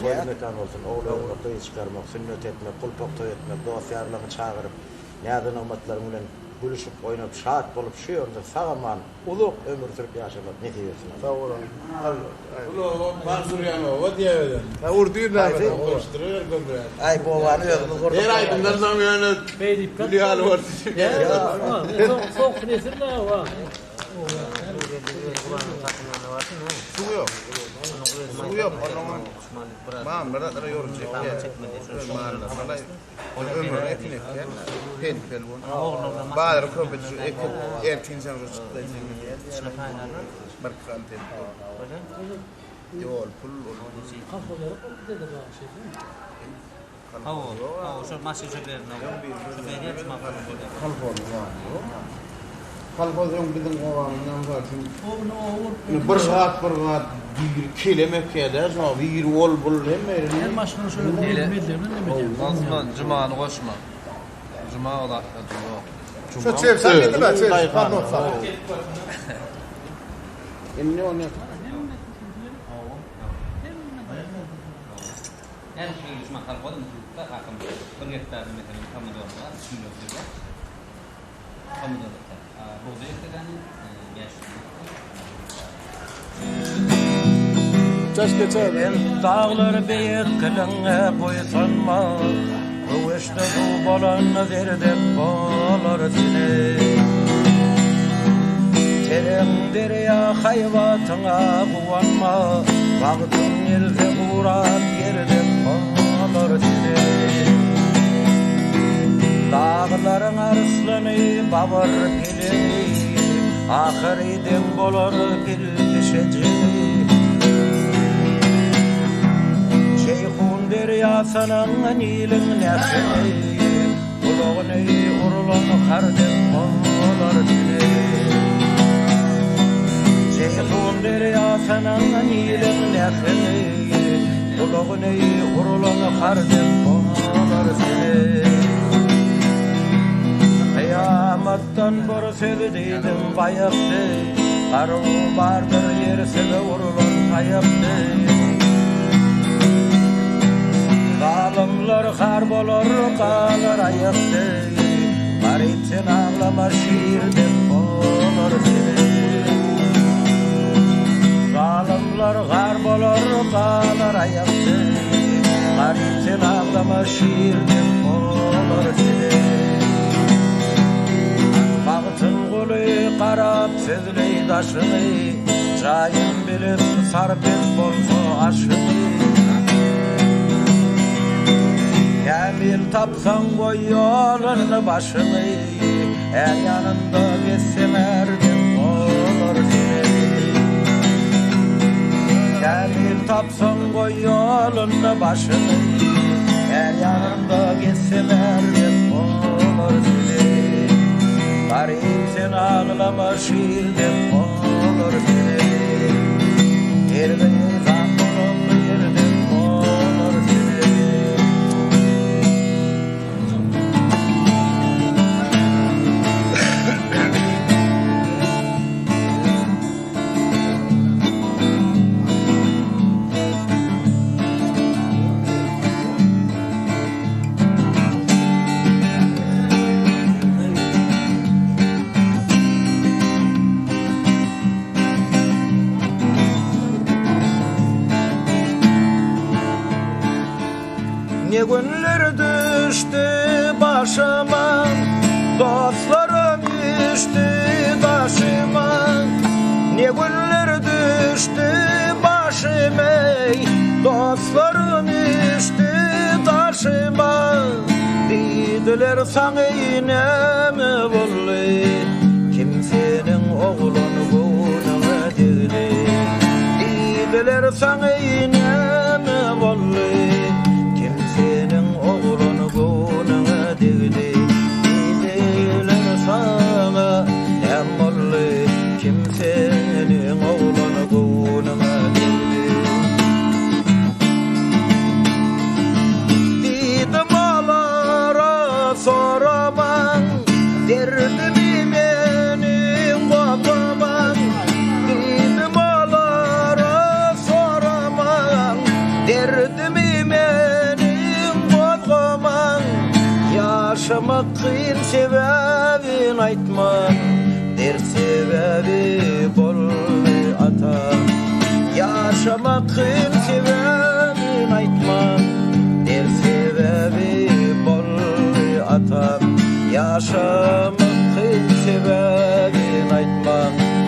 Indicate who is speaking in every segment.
Speaker 1: toy mekan olsun, oğlanı toy çıkarmak, sünnet etmek, kulpak toy etmek, dost yarlarını çağırıp, nereden olmatlarım bilen gülüşüp, oynayıp, şahat bolup, şu yolda sağaman, uluk ömür sürüp yaşamak ne diyorsun?
Speaker 2: Sağ olun.
Speaker 3: Ulo Mansur Yanova diye öyle.
Speaker 2: Ha urduyor da.
Speaker 3: Koşturuyor gömreği.
Speaker 1: Ay bu var yolunu kurduk.
Speaker 3: Her aydınlar zamanı Hülya halı var.
Speaker 4: Soğuk nesir de var.
Speaker 2: Su yok. Su yok. Mam berada yoracak. Ömür ekin ekken. Pen bu. Bağır köpet şu ekin erkin sen rızıkta. Barkan pen. Yol pul.
Speaker 4: Kafaları dedi bana şey değil mi?
Speaker 5: şu masih sebenarnya. Sebenarnya cuma
Speaker 2: Kalfon var. Kalfon yang bizim oğlanın zaten. Bir saat bir kilometre eder. Sonra bir yol bul hem
Speaker 4: Her maçtan şöyle bildiğini ne bileyim.
Speaker 5: Osman Cuma'nı koşma. Cuma ola.
Speaker 2: Şu çev sen gidin mi? Çev. Pardon sağ ol. Ne o ne?
Speaker 5: Yani şu cuma kalkmadı mı? Tak akan bergetar mesela kamu dolar, sudah juga. Kamu dolar. Bu da kan
Speaker 2: Çeşke çev.
Speaker 6: Dağlar beyik kılınga boysanma, bu işte bu balanı verdik bağlar seni. Terin derya hayvatına kuvanma, bağıtın elde uğrar yerdik bağlar seni. Dağların arslanı babar gelini, ahiriden bolar gelişeci. Şeyhun deryasının nilin nesini, kulağını urulan kardeş bağlar seni. Şeyhun deryasının nilin nesini, kulağını urulan kardeş bağlar seni. Kıyamattan bir sevdiydim bayaktı, karı vardır yersize urulan kayaktı. Zalimler har bolar kalır ayakta, garipsin ağlama şiirden bolar seni. Zalimler har bolar kalır ayakta, garipsin ağlama şiirden bolar seni. Bağıtın kulu qarab sözley daşını, jayın bilip sarpet bolsa aşını. Kamil tapsan koy yolunu başını, her yanında geçsem erdim olur seni. Kamil tapsan koy yolunu başını, her yanında geçsem erdim olur seni. Garipsin ağlama şiirden olur seni. Yerden zan bulup yerden olur seni. Ne günler düştü başıma, dostlarım düştü başıma. Ne günler düştü başıma, dostlarım düştü başıma. Dediler sana yine mi buldu, kimsenin oğlunu bunun dedi. Dediler sana yine mi buldu, senin oğlunu gununa digdi. Dediler sana hem oldu, kimsenin oğlunu gununa digdi. Dedim alara soraman, derdimi benim babaman. Dedim alara soraman, derdimi yaşamak kıyın sebebin aytma, der sebebi bol ata. Yaşamak kıyın sebebin aytma, der sebebi bol ata. Yaşamak kıyın sebebin aytma,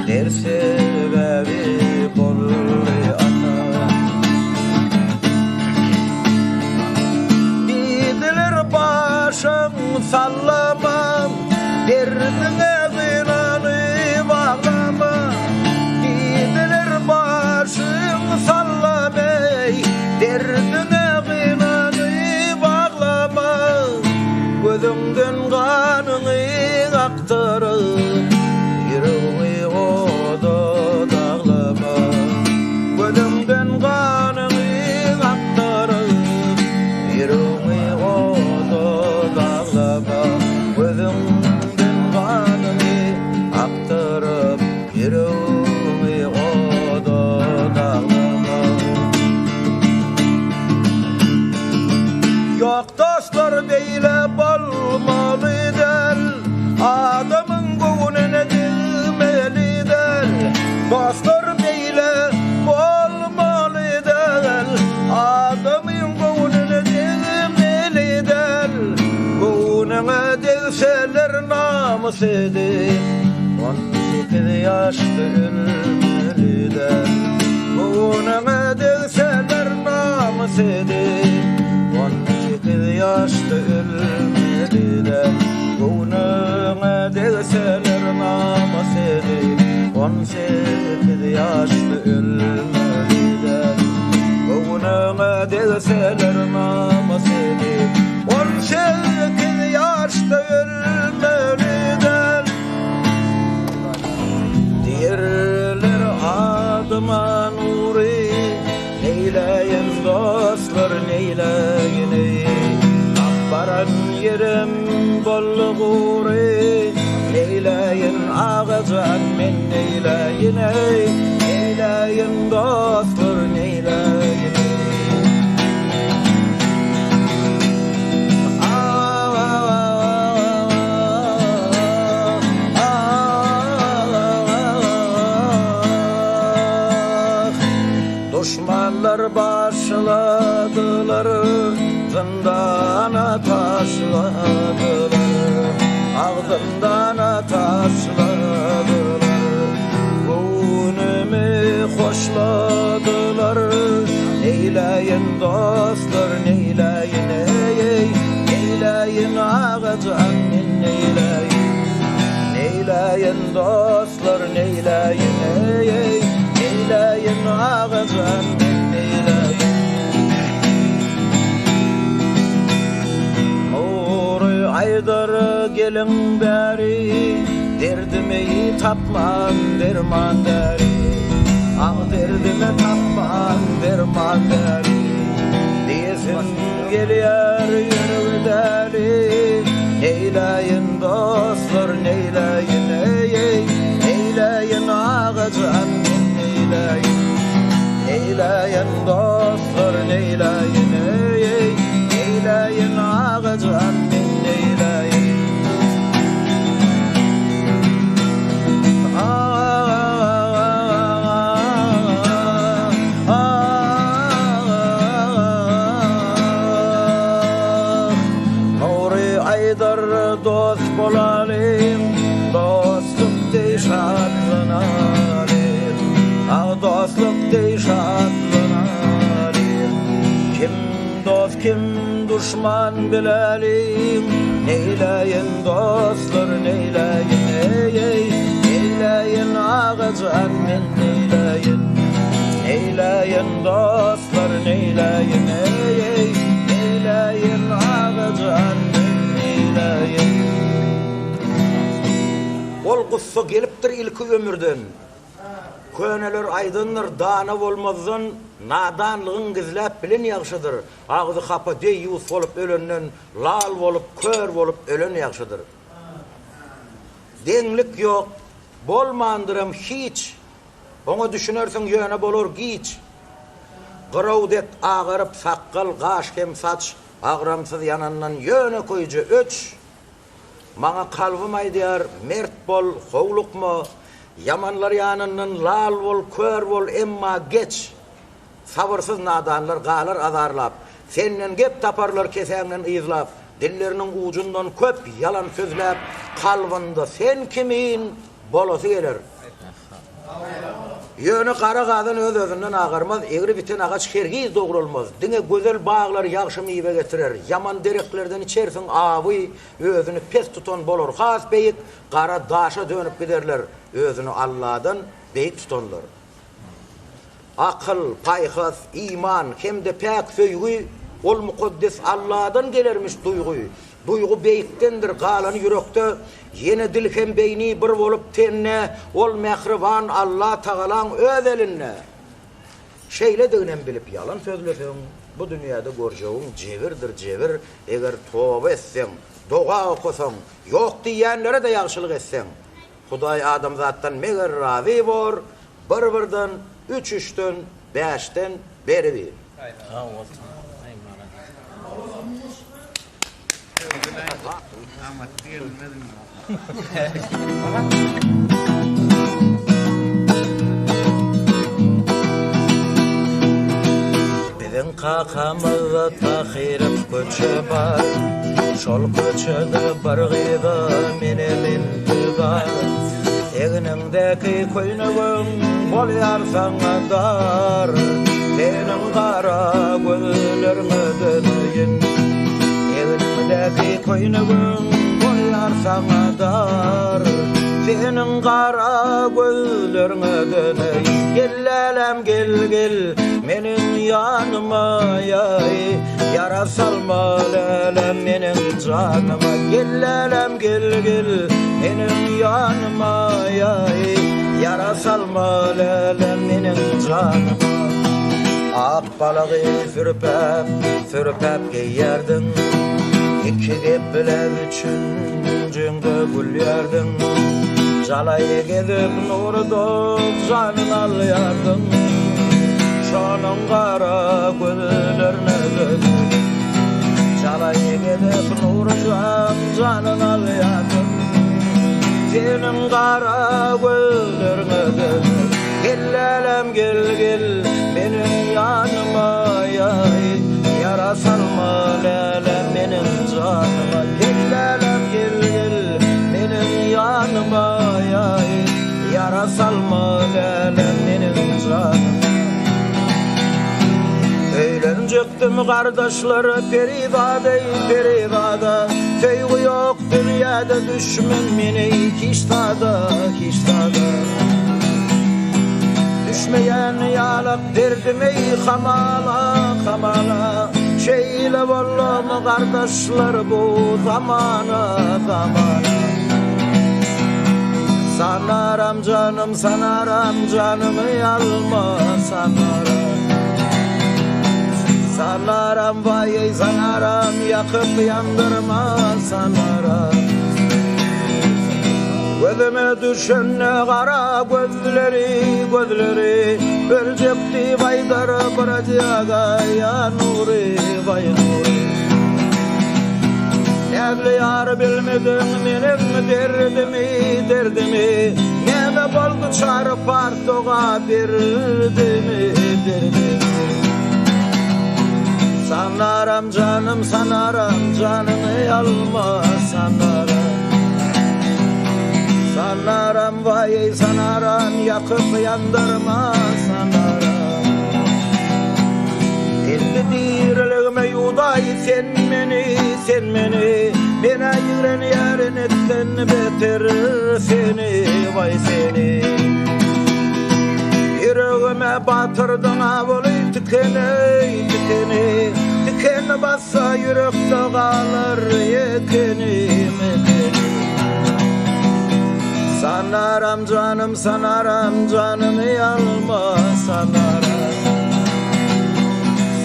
Speaker 6: der sebebi bol ata. Didiler başım sallamam, derdine zinanı bağlama. Didiler başım sallamay, derdine zinanı bağlama. Gözümden kanını aktarıp, yüreğimi oda dağlama. Gözümden kanını aktarıp, yüreğimi oda dağlama. Gözümden kanını aktarıp, yüreğimi oda dağlama. Yok dostlar beyle bolmalı del, adamın gönlüne dilmeli del. Dostlar beyle bolmalı del, adamın gönlüne dilmeli del. Gönlüne dilseler namus edip, 18 yaşta ölmeli del. Gönlüne dilseler namus edip, 18 yaşta ölmeli de. Gönlüne delseler namus edip, 18 yaşta ölmeli de. Gönlüne delseler namus edip, 18 yaşta ölmeli de. Diyerler adıma nuri, neyleyin dostlar neyleyin ey. Baran yerim bolluğuri, neyleyin ağacan men neyleyin ey. Neyleyin dostlar neyleyin ey. Düşmanlar başladılar, zindana taşladılar, ağzımdana taşladılar. Gönlümü hoşladılar, neyleyin dostlar neyleyin ey. Neyleyin ağacan neyleyin. Neyleyin dostlar neyleyin ey. Neyleyin ağacan neyleyin. Nuri Aydar gelin beri, derdimi tapman derman deri. Ah derdimi tapman derman deri. Diyesin geliyor yürü deli. Neyleyin dostlar neyleyin ey. Neyleyin ağacan neyleyin. Neyleyin dostlar neyleyin ey. Neyleyin ağacan neyleyin. Nuri Aydar dost bolalım, dostluk dey şadlanalım. Ah dostluk dey şadlanalım. Kim dost kim düşman bilelim. Neyleyin dostlar neyleyin ey. Neyleyin ağacan men neyleyin. Neyleyin dostlar neyleyin ey. Neyleyin ağacan men neyleyin. Ol gussa gelipdir ilki ömürden. Köneler aydınlar dana bolmazdan, nadanlığın gizlep bilen yaxşıdır. Ağzı xapa deyus olup ölenden, lal olup, kör olup ölen yaxşıdır. Denglik yok, bolmandırım hiç. Onu düşünersen yöne bolur giç. Gıravdet ağırıp sakkal, gaş kem saç, ağramsız yanandan yöne koyucu öç. Maňa kalbym aýdýar, mert bol, howlukma, yamanlar ýanyndan lal bol, kör bol, emma geç. Sabırsyz nadanlar galar azarlap, senden gep taparlar kesäňden ýyzlap, dilleriniň ucundan köp yalan sözläp, kalbynda sen kimin bolasy geler. Ýöne kara gadan öz özünden agarmaz, egri biten agaç hergiz dogrulmaz. Diňe gözel bağlar ýagşy meýwe getirer. Yaman dereklerden içersin awy, özüni pes tutan bolar. Has beýik kara daşa dönüp giderler. Özüni Allah'dan beýik tutanlar. Akıl, paýhas, iman hem de pek söýgü ol mukaddes Allah'dan gelermiş duygu. Duygu beýikdendir, galan yürekde. Yine dil hem beyni bir bolup tenne, ol mehriban Allah Tağalan öz elinne. Şeýle deginen bilip yalan sözleseň, bu dünýäde görjegiň jebirdir jebir. Eger toba etseň, doga okusaň, ýok diýenlere de ýagşylyk etseň, Hudaý adamzatdan meger razy bor, bir-birden, 3-3den, 5den beri bir. Biziň kakamyza tahyryp köçe bar, şol köçede bir gyza menem intizar. Egnimdeki koýnagym bolýar saňa dar, senin kara gözleriňe döneýin. Egnimdeki koýnagym bolýar saňa dar, senin kara gözleriňe döneýin. Gellelem gel gel menin ýanyma ýay, yara salma lelem menin janyma. Gellelem gel gel menin ýanyma ýay, yara salma lelem menin janyma. Ak balagy sürpäp sürpäp geýerdiň, iki gep bilen üçün jüňde gülýärdiň. Jalaýy gezip nurda janyny alýardyň, şonuň gara gözlerine döndüm. Jalaýy gezip nurda janyny alýardyň, senin gara gözlerine döndüm. Gellelem gel gel menin ýanyma ýay, yara salma lelem menin janyma. Gellelem gel gel menin ýanyma ýay, yara salma lelem menin janyma. Öýlenjekdim gardaşlara perivada, perivada, söýgü ýok dünýäde düşmän meni kiştada, kiştada. Düşmeyen yalap derdimi hamala, hamala. Şeýle bollum gardaşlar bu zamana, zamana. Sanaram canım, sanaram canımı alma, sanaram. Sanaram vay sanaram, yakıp yandırma, sanaram. Gözüme düşenne kara gözleri, gözleri, ölecekti baydar bıracaga ya nuri, vay nuri. Nädli yar bilmedim menem derdimi, derdimi, näme boldu çarpar toga derdimi, derdimi. Sanaram canım, sanaram canımı alma, sanaram. Sanaram vay sanaram, yakıp yandırma, sanaram. Elli diriligime yuday sen meni, sen meni. Bena yüren yarın etten beter seni, vay seni. Yüreğime batırdın avuli tükeni, tükeni. Tükeni bassa yürekte kalır yekeni, mekeni. Sanaram canım, sanaram canımı alma, sanaram.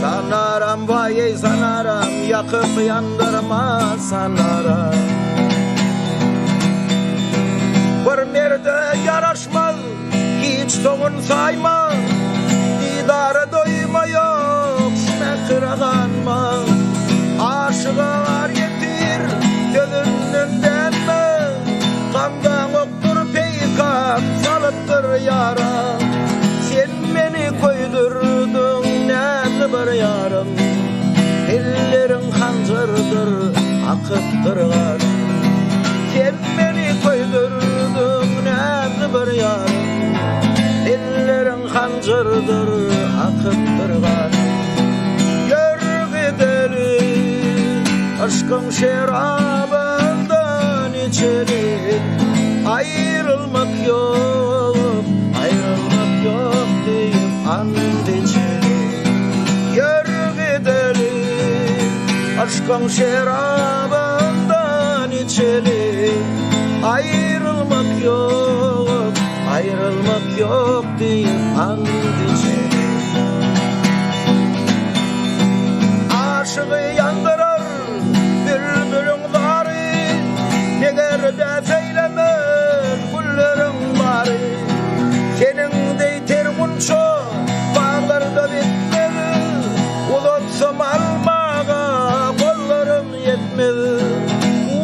Speaker 6: Sanaram vay sanaram, yakıp yandırma, sanaram. Bir merde yaraşmaz, hiç toğun sayma. Didara doyma yok, şmekıra kanma. Aşığa var getir, gözünün yaram, sen meni koydurdun näme bir yaram. Ellerin hanjırdır, akıttırgan. Sen meni koydurdun näme bir yaram. Ellerin hanjırdır, akıttırgan. Gidelim aşkın şerabından içelim. Ayrılmak yok, ayrılmak yok deyip and içelim. Yürü gidelim aşkın şerabından içelim. Ayrılmak yok, ayrılmak yok deyip and içelim. Aşığı yandırar bülbülün bari, neger de feylemez güllerin bari. Senin deyter munço bağlarda bitmedi, ulatsam almağa kollarım yetmedi.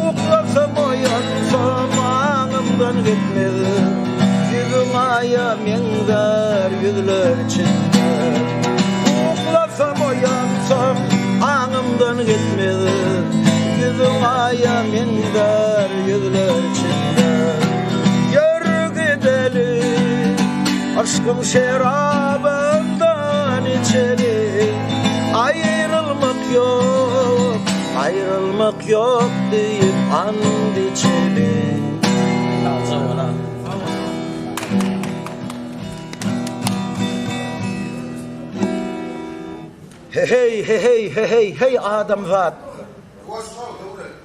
Speaker 6: Uklasam oyansam ağımdan gitmedi. Yüzün ayam yengar yüzler içinde. Uklasam oyansam ağımdan gitmedi. Yüzün ayam yengar yüzler içinde. Yürü gidelim aşkın şerabından içelim. Ayrılmak yok, ayrılmak yok deyip and içelim. Hey hey hey hey hey hey hey adamzat.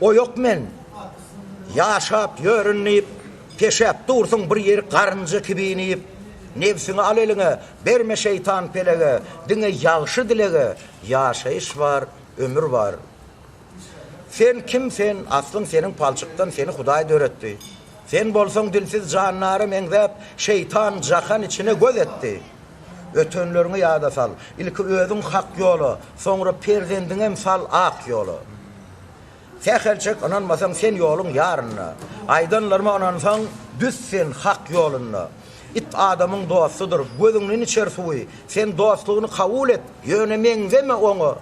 Speaker 6: O yok men. Yaşap yörünüp, peşep dursun bir yer karıncı kibinip. Nefsini al eline, berme şeytan pelege, dine yağşı dilege. Yaşayış var, ömür var. Sen kimsen, aslın senin palçıktan seni Huday döretti. Sen bolsun dilsiz canları mengzep, şeytan jahan içine göz etti. Ötönlerini yada sal, ilki özün hak yolu, sonra perzendin emsal ak yolu. Sehelçek ananmasan sen yolun yarınna, aydanlarma anansan düzsen hak yolunna. İt adamın dostudur, gözünün içer suyu, sen dostluğunu kabul et, yönemengzeme onu.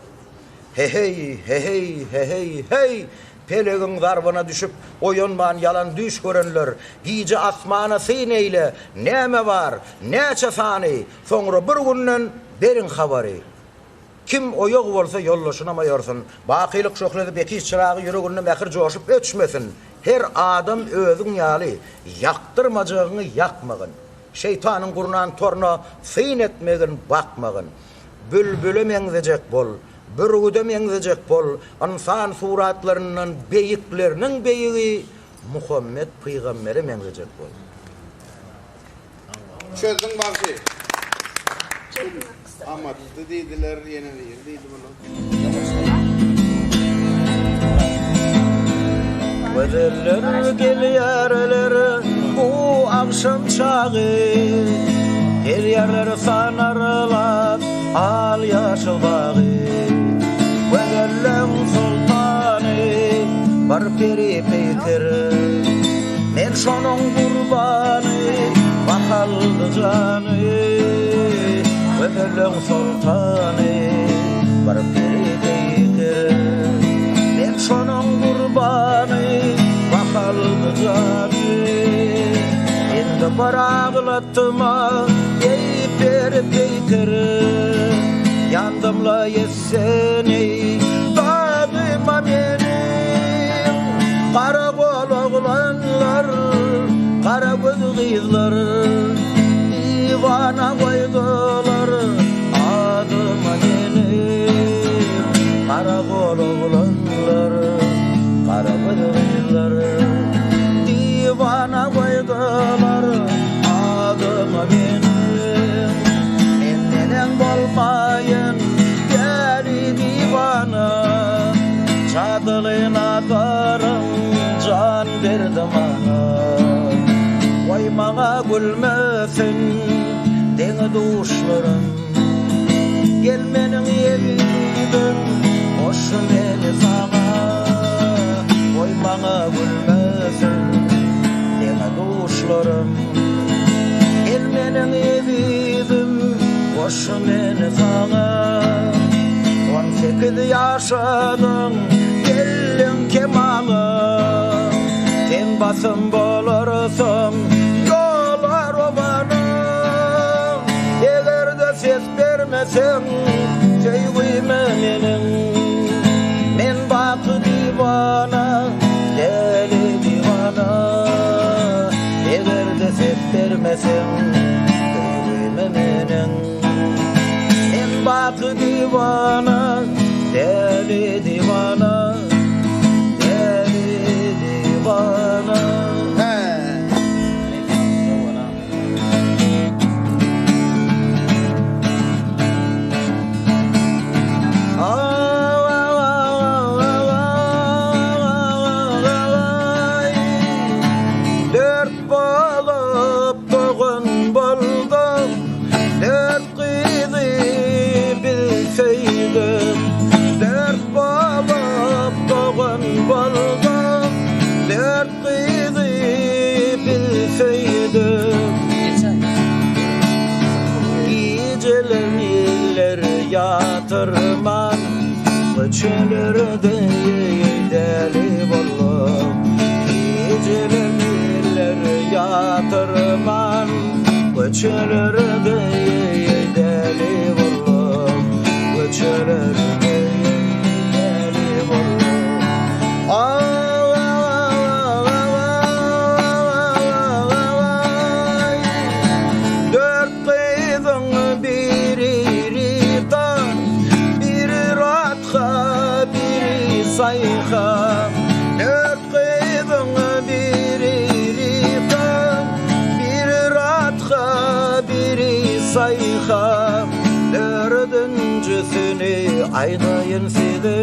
Speaker 6: Hey hey hey hey hey hey hey, pelegin zarbına düşüp oyunman yalan düş görenler, giyici asmana seyneyle, neme var, neçe sani, sonra bir günden berin habari. Kim oyuk olsa yollaşına mayorsun, bakilik şokledi bekiz çırağı yürügünü mekir coşup ötüşmesin. Her adam özün yali, yaktırmacağını yakmagın. Şeytanın kurnan torna sıyın etmegin bakmagın. Bülbülü mengzecek bol, bürgüde mengzecek bol, insan suratlarının beyiklerinin beyiği Muhammed Peygamberi mengzecek bol.
Speaker 2: Çözdün bakı. Amattı deydiler, yeni değil, deydi bunu.
Speaker 6: Vedeller geliyerler bu akşam çağı, her yerler sanarlar al yaşıl bağı. Vedeller sultanı var peri peyker, men şonun kurbanı bakaldı canı. Vedeller sultanı var peri peyker, men şonun kurbanı bakaldı canı. Endi barağlatıma ey peri peyker, yandımla yeseni dadıma benim. Kara kol oğlanlar, kara göz kızlar, divana koydular adıma benim. Kara kol oğlanlar, kara göz kızlar, divana koydular adıma benim. Menden bolmayın geri divana, çadılına darım can verdim ana. Vay bana gülmesin deni duşlarım, gelmenin eviden hoş beni sana. Vay bana gülmesin deni duşlarım, gelmenin yaşadın elin kemalı sen basın bolursun yollar obanın eğer de ses vermesen söyleyme menin men bakı divana deli divana eğer de ses vermesen söyleyme menin men bakı divana deli divana deli divana. Dört balıp doğun buldum, dört kızı bilseydim. Dört balıp doğun buldum, dört kızı bilseydim. Geceler yatırman, geceleri deli buldum. Geceler yatırman, geceleri deli buldum. Geceleri deli buldum. Dört kızın biri tan, biri ratka, biri sayha. Dört kızın biri tan, biri ratka, biri sayha. Dördüncüsünü aydayın sizi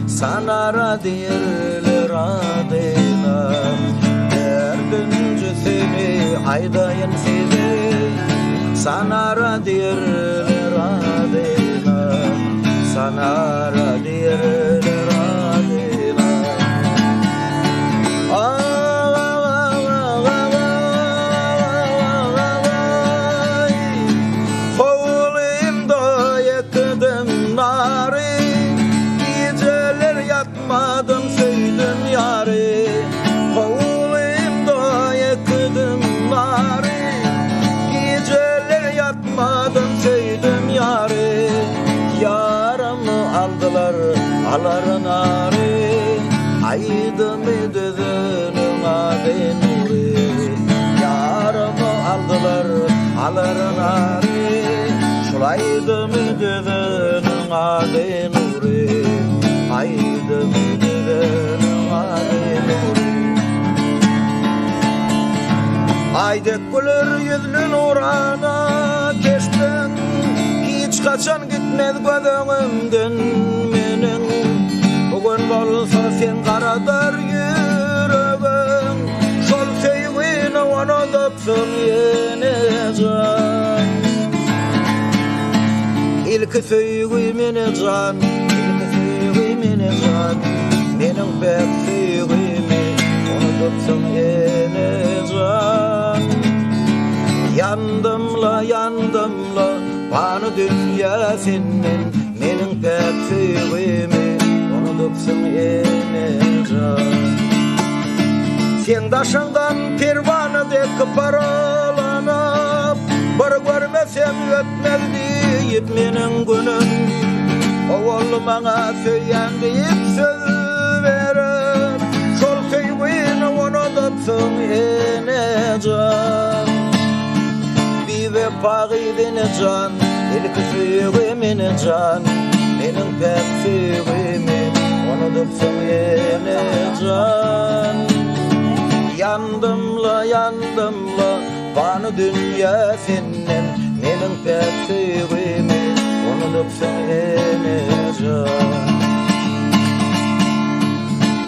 Speaker 6: sanara dirler adına. Dördüncüsünü aydayın sizi sanara dirler adına. Sanara dirler adına. Kovulumda yakıdım nari, geceler yatmadım söyledim yari. Kovulumda yakıdım nari, geceler yatmadım söyledim yari. Yaramı aldılar alar nari, aydım düzünün adı nuri. Yaramı aldılar alar nari, şulaydım düzünün adı nuri. Aydım düzünün adı nuri. Aydek gülür yüzlü nurana geçtin, hiç kaçan gitmez gözümden menin. Bugün bolsa sen karadır yüreğin, şol sevgini unutup yeneceksin. İlk sevgimini can, ilk sevgimini can, menin pek sevgimi unutup yeneceksin. Yandımla yandımla bana dünya senin, menin pek sevgimi unutup yeneceksin. Sen daşından pervanı dek paralanıp, bir görmesem ötmez deyip menin günüm. Oğul bana söyleyen deyip söz verip, şol sevgini unutup yeneceksin. Bir vefa gidene can, ilk sevgimine can, menin pek sevgimi unutup yeneceksin. Yandımla yandımla bana dünya senin, menin pek sevgimi unutup yeneceksin.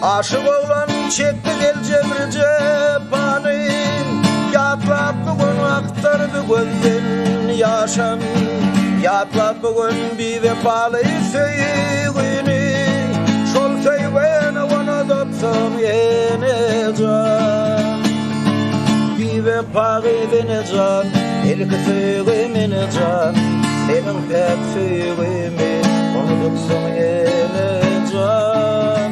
Speaker 6: Aşık oğlan çekti gel cebri cephanim, yatlap bugün aktardı gözden yaşam. Yatlap bugün bir vefalı sevgini, şol sevgini unutup yeneceksin. Bir vefa gidene can, ilk sevgimine can, menin pek sevgimi unutuksun yeni can.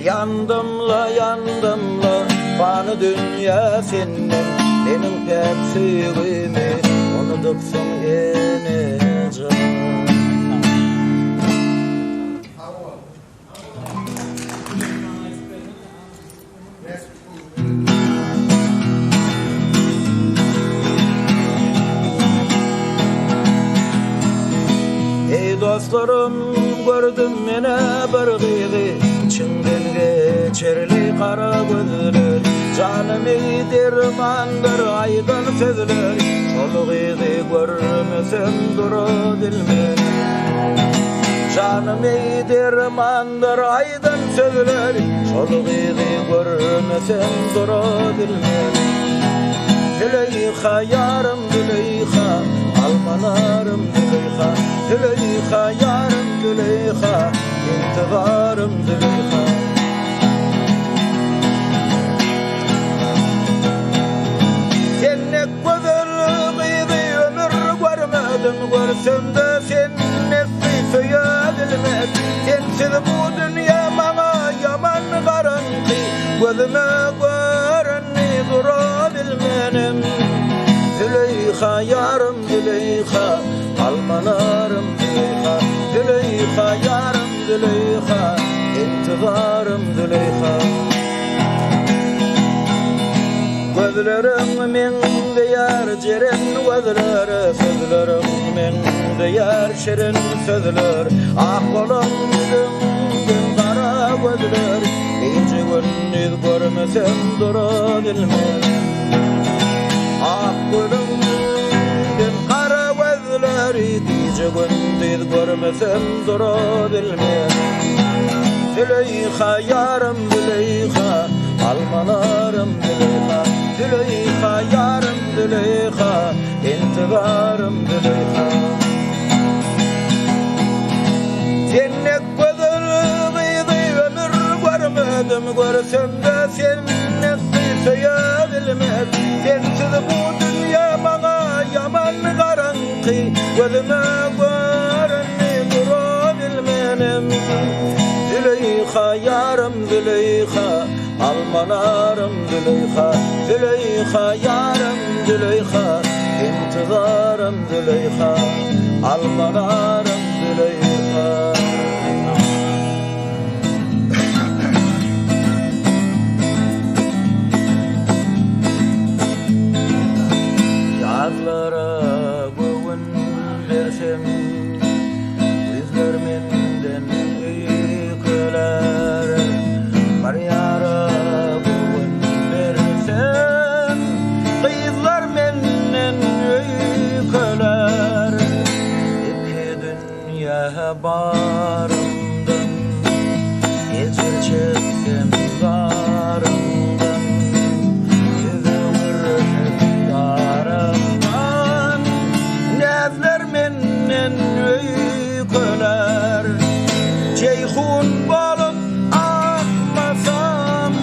Speaker 6: Yandımla yandımla bana dünya senden, benim pek sevgimi unutuksun yeni can. Ey dostlarım, gördüm mene bir gıyğı, içinden geçerli kara gözler. Canım ey dermandır aydan sözler, şol gıyğı görmesem duru dilmen. Canım ey dermandır aydan sözler, şol gıyğı görmesem duru dilmen. Züleyha yarım Züleyha, almanarım Züleyha, Züleyha yarım Züleyha, intiharım Züleyha. Sennek gözlüğüydü ömür görmedim, görsem de sennek bir söyledilmez. Sensiz bu dünya bana yaman karanlık, gözüme görünni durabilmenim. Züleyha yarım Züleyha, almanarım Züleyha, Züleyha yarım Züleyha, intiharım Züleyha. Gözlerim men diyar ciren gözler, sözlerim men diyar şirin sözler. Ah kolum gün kara gözler, gece gündüz görmesem durabilmem. Ah kolum gün kara gözler, gece gündüz görmesem durabilmem. Züleyha yarım Züleyha, almanarım Züleyha, Züleyha yarım Züleyha, intiharım Züleyha. Sennek gözlüğüydü ömür görmedim, görsem de sennek bir söyleyebilmez. Sensiz bu dünya bana yaman karanlık, gözüme görünni durabilmenim. Züleyha yarım Züleyha, almanarım Züleyha, Züleyha yarım Züleyha, intiharım Züleyha, almanarım Züleyha. Yazlara göğün versem, yüzler menden öyküler. Var yara göğün versem, kızlar menden öyküler. İki dünya barımdan, geçir çektim darımdan. Yüzü vursun yarımdan, nezler menden öyküler. Ceyhun bolup akmasam,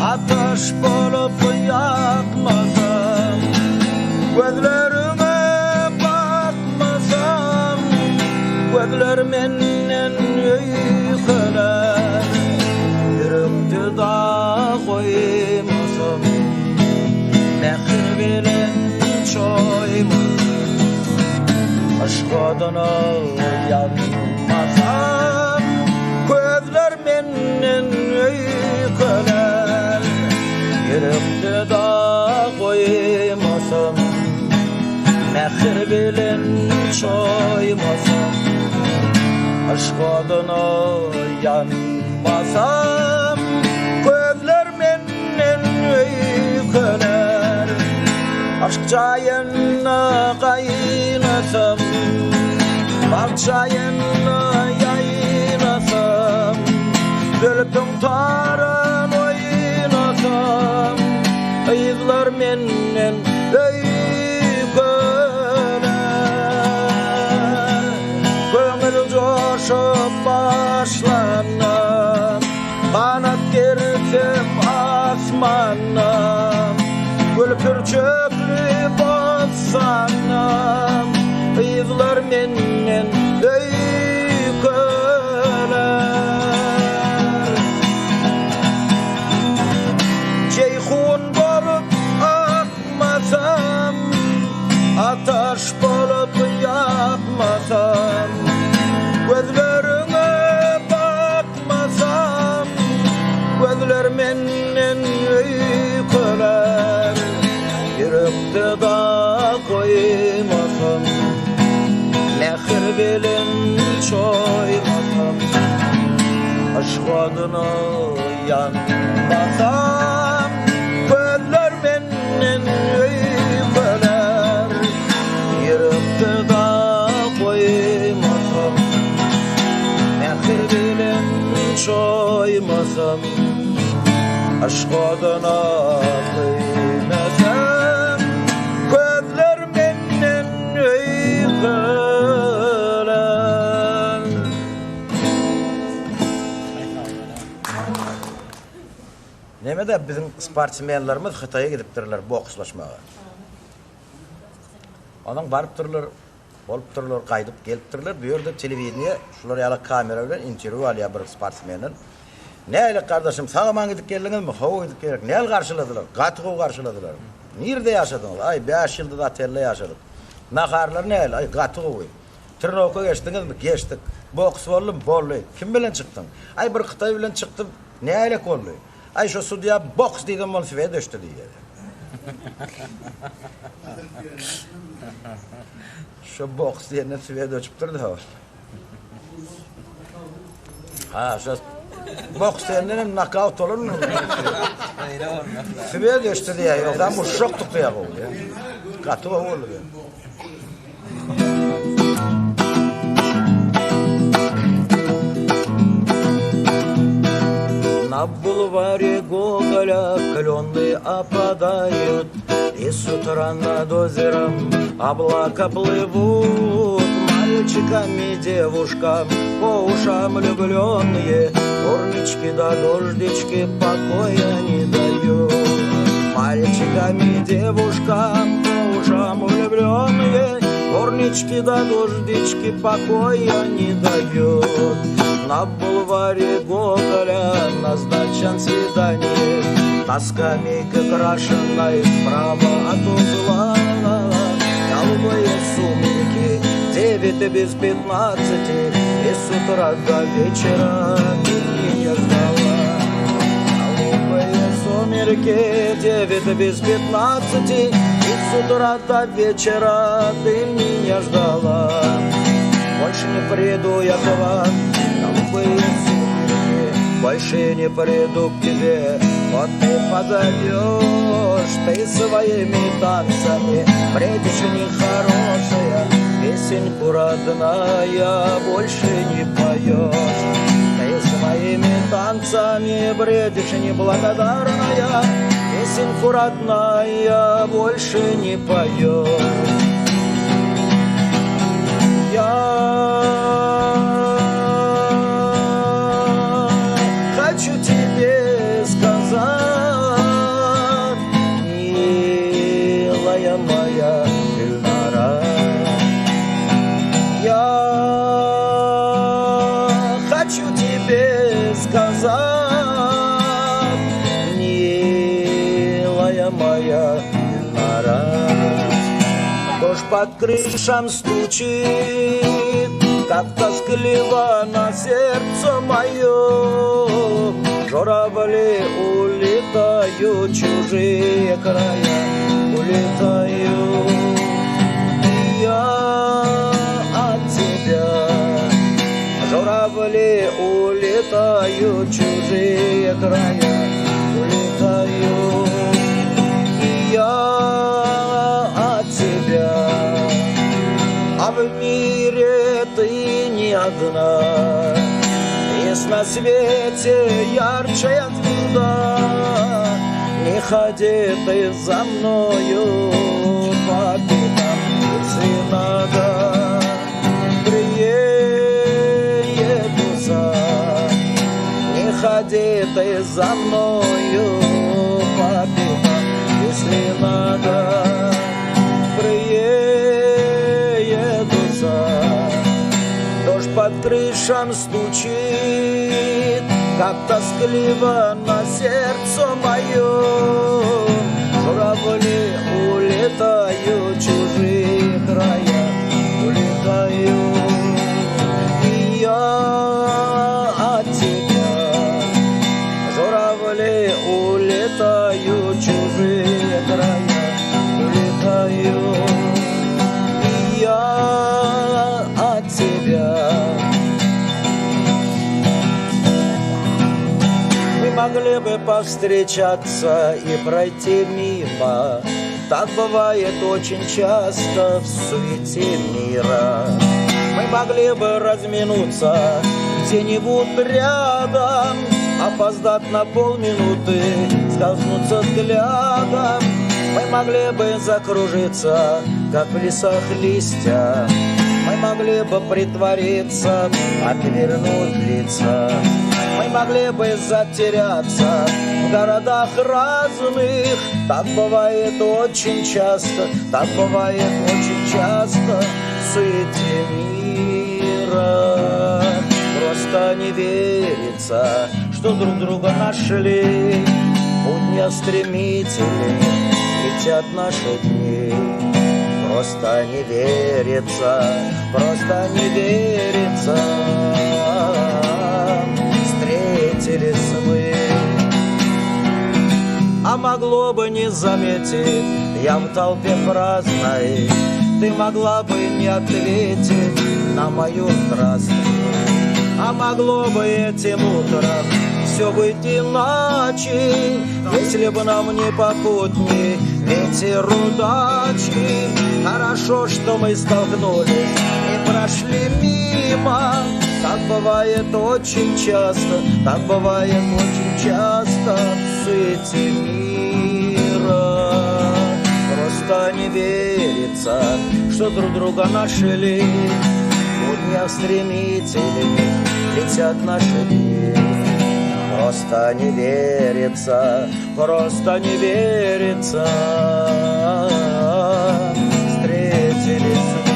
Speaker 6: ateş bolup yakmasam, gözlerime bakmasam, gözler menden öyküler. Yürekte dağ koymasam, mehir bilen çoymasam, aşk adına yanmasam, gözler menden öyküler. Yürekte dağ koymasam, mehir bilen çoymasam, aşk adına yanmasam, gözler menden öyküler. Aşk çayına kaynasam, bak çayına yaynasam, Zülfün taran oynasam, ayızlar menden öyküler. Gönül coşup başlanam, kanat gersem asmanam, gül pürçöklü bozsanam, ayızlar menden öyküler. bilen çoymasam, aşk adına yanmasam, köller menden öybeler, yırıptı da koymasam, mehir bilen çoymasam, aşk adına kıymasam, köller menden öybeler. Nemede bizim sportsmenlerimiz Xitay'a gidipdirler bokslaşmağa. Ondan barıp durlar, olup durlar, kaydıp gelip durlar. Bu yerde televizyonda şular yala kamera bilen interview alıyor bir sportsmenin. Neyle kardeşim sağaman gidip geldiniz mi? Hava gidip geldik. Neyle karşıladılar? Katığı karşıladılar. Nerede yaşadınız? Ay 5 yılda da telle yaşadık. Nakarlar neyle? Ay katığı koy. Tırnavuk'a geçtiniz mi? Geçtik. Boks oldum, bollu. Kim bilen çıktın? Ay bir Xitay bilen çıktım. Neyle kollu? Ay şu sudiya boks dedim onu süveye düştü diye. Şu boks diye süveye düşüp durdu. Ha şu boks diye knockout olur mu? Süveye düştü diye. Yoksa bu şok tutuyor bu ya. Katı olur ya. На бульваре Гоголя клены опадают, и с утра над озером облака плывут. Мальчикам и девушкам по ушам влюбленные, горнички да дождички покоя не дают. Мальчикам и девушкам по ушам влюбленные, горнички да дождички покоя не дают. На бульваре Гоголя назначен свидание, на скамейке крашенной справа от узла. Голубые сумерки, 9:15, и с утра до вечера ты меня ждала. Голубые сумерки, 9:15, и с утра до вечера ты меня ждала. Больше не приду я к вам, голубые сумерки, больше не приду к тебе. Вот ты позовешь, ты своими танцами, бредишь нехорошая, песенку родная больше не поешь. Ты своими танцами бредишь неблагодарная, песенку родная больше не поешь. Я хочу тебе сказать, милая моя Гюльнара, я хочу тебе сказать, милая моя Гюльнара. Дождь под крышам стучит, как тоскливо на сердце моем. Журавли улетают, чужие края улетают. И я от тебя. Журавли улетают, чужие края улетают. И я от тебя. А в мире ты не одна, есть на свете ярчая звезда. Не ходи ты за мною по пятам, если надо, приеду сам. Не ходи ты за мною по пятам, если надо, приеду сам. Дождь под крышам стучит, как тоскливо на сердце моем. Журавли улетают, чужие края улетают. И я от тебя. Журавли улетают, чужие края улетают. И я от тебя. могли бы повстречаться и пройти мимо. Так бывает очень часто в суете мира. Мы могли бы разминуться где-нибудь рядом, опоздать на полминуты, скользнуться взглядом. Мы могли бы закружиться, как в лесах листья. Мы могли бы притвориться, отвернуть лица. Мы могли бы затеряться в городах разных. Так бывает очень часто, так бывает очень часто в суете мира. Просто не верится, что друг друга нашли. Путь стремительный, летят наши дни. Просто не верится, просто не верится. Встретились мы, а могло бы не заметить, я в толпе праздной. Ты могла бы не ответить на мою здравствуй, а могло бы этим утром все быть иначе, если бы нам не попутный ветер удачи. Хорошо, что мы столкнулись и прошли мимо. Так бывает очень часто, так бывает очень часто в суете мира. Просто не верится, что друг друга нашли. В днях стремительных летят наши дни. Просто не верится, просто не верится. Встретились мы.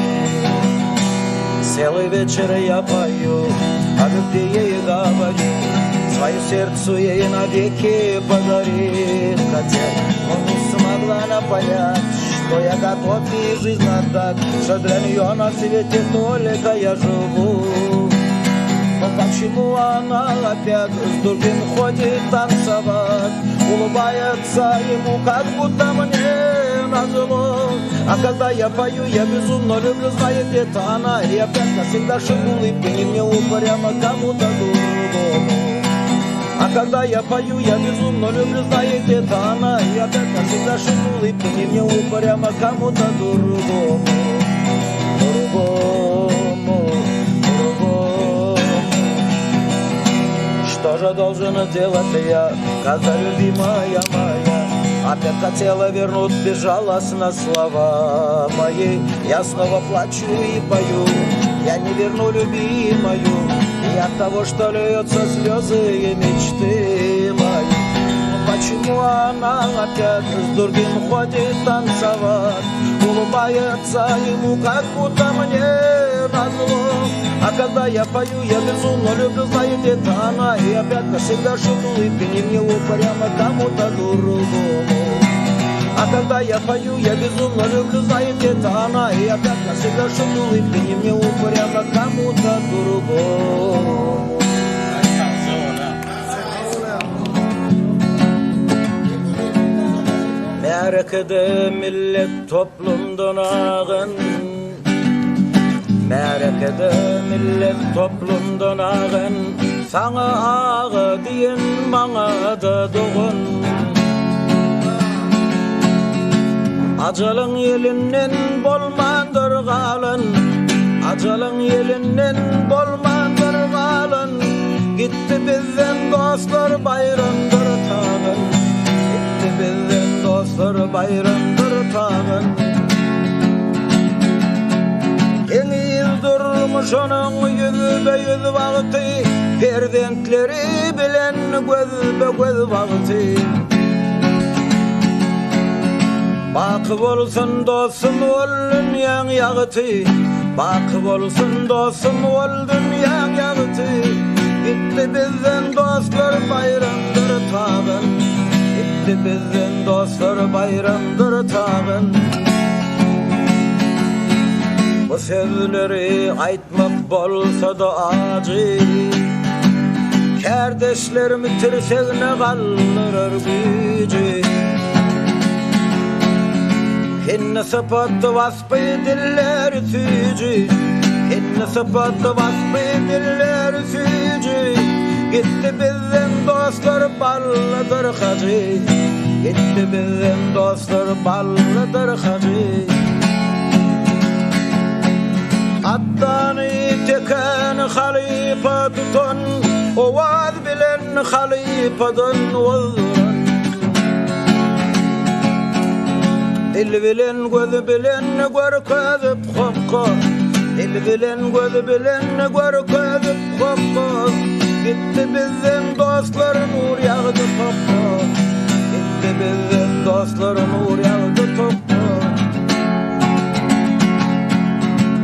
Speaker 6: Целый вечер я пою, о любви ей говорю. Свое сердцу ей навеки подари. Хотя он не смогла она понять, что я готов ей жизнь отдать, что для нее на свете только я живу. Но почему она опять с другим ходит танцевать, улыбается ему, как будто мне назло? А когда я пою, я безумно люблю, знает это она, и опять навсегда шепчет улыбки, не мне упрямо кому-то другому. А когда я пою, я безумно люблю, знает это она, и опять навсегда шепчет улыбки, не мне упрямо кому-то другому. Что же должен делать я, когда любимая моя опять хотела вернуть безжалостно слова мои? Я снова плачу и пою, я не верну любимую, и от того, что льются слезы и мечты мои. Но почему она опять с другим ходит танцевать, улыбается ему, как будто мне назло? А когда я пою, я безумно люблю, знает это она, и опять навсегда шут улыбки, не мне упрямо кому-то другому. А когда я пою, я безумно люблю, знает это она, и опять навсегда шут улыбки, не мне упрямо кому-то другому. Merakede millet toplumdan ağın, merakede millet toplumdan ağın, sana ağı diyen bana da doğun. Acalın yelinden bolmandır galın, acalın yelinden bolmandır galın. Gitti bizden dostlar bayramdır tağın, gitti bizden dostlar bayramdır tağın. Yeni yıl durmuş onun yüzbe yüz vakti, perdentleri bilen gözbe göz vakti. Bakıp olsun dostum ol dünyan yağıtı, bakıp olsun dostum ol dünyan yağıtı. Gitti bizden dostlar bayramdır tağın, gitti bizden dostlar bayramdır tağın. Bu sözleri aytmak bolsa da acı, kardeşlerim tirseğine kaldırır gücü. Hinne sıfatı vasfı diller sücü, hinne sıfatı vasfı diller sücü. Gitti bizden dostlar ballıdır hacı. Gitti bizim dostlar ballıdır hacı. Attanı teken halifa tutan, ovad bilen halifadan vazran. Dil bilen göz bilen gör közüp hokka, dil bilen göz bilen gör közüp hokka. Gitti bizim dostlar nur yağdı topka, gitti bizim dostlar nur yağdı topka.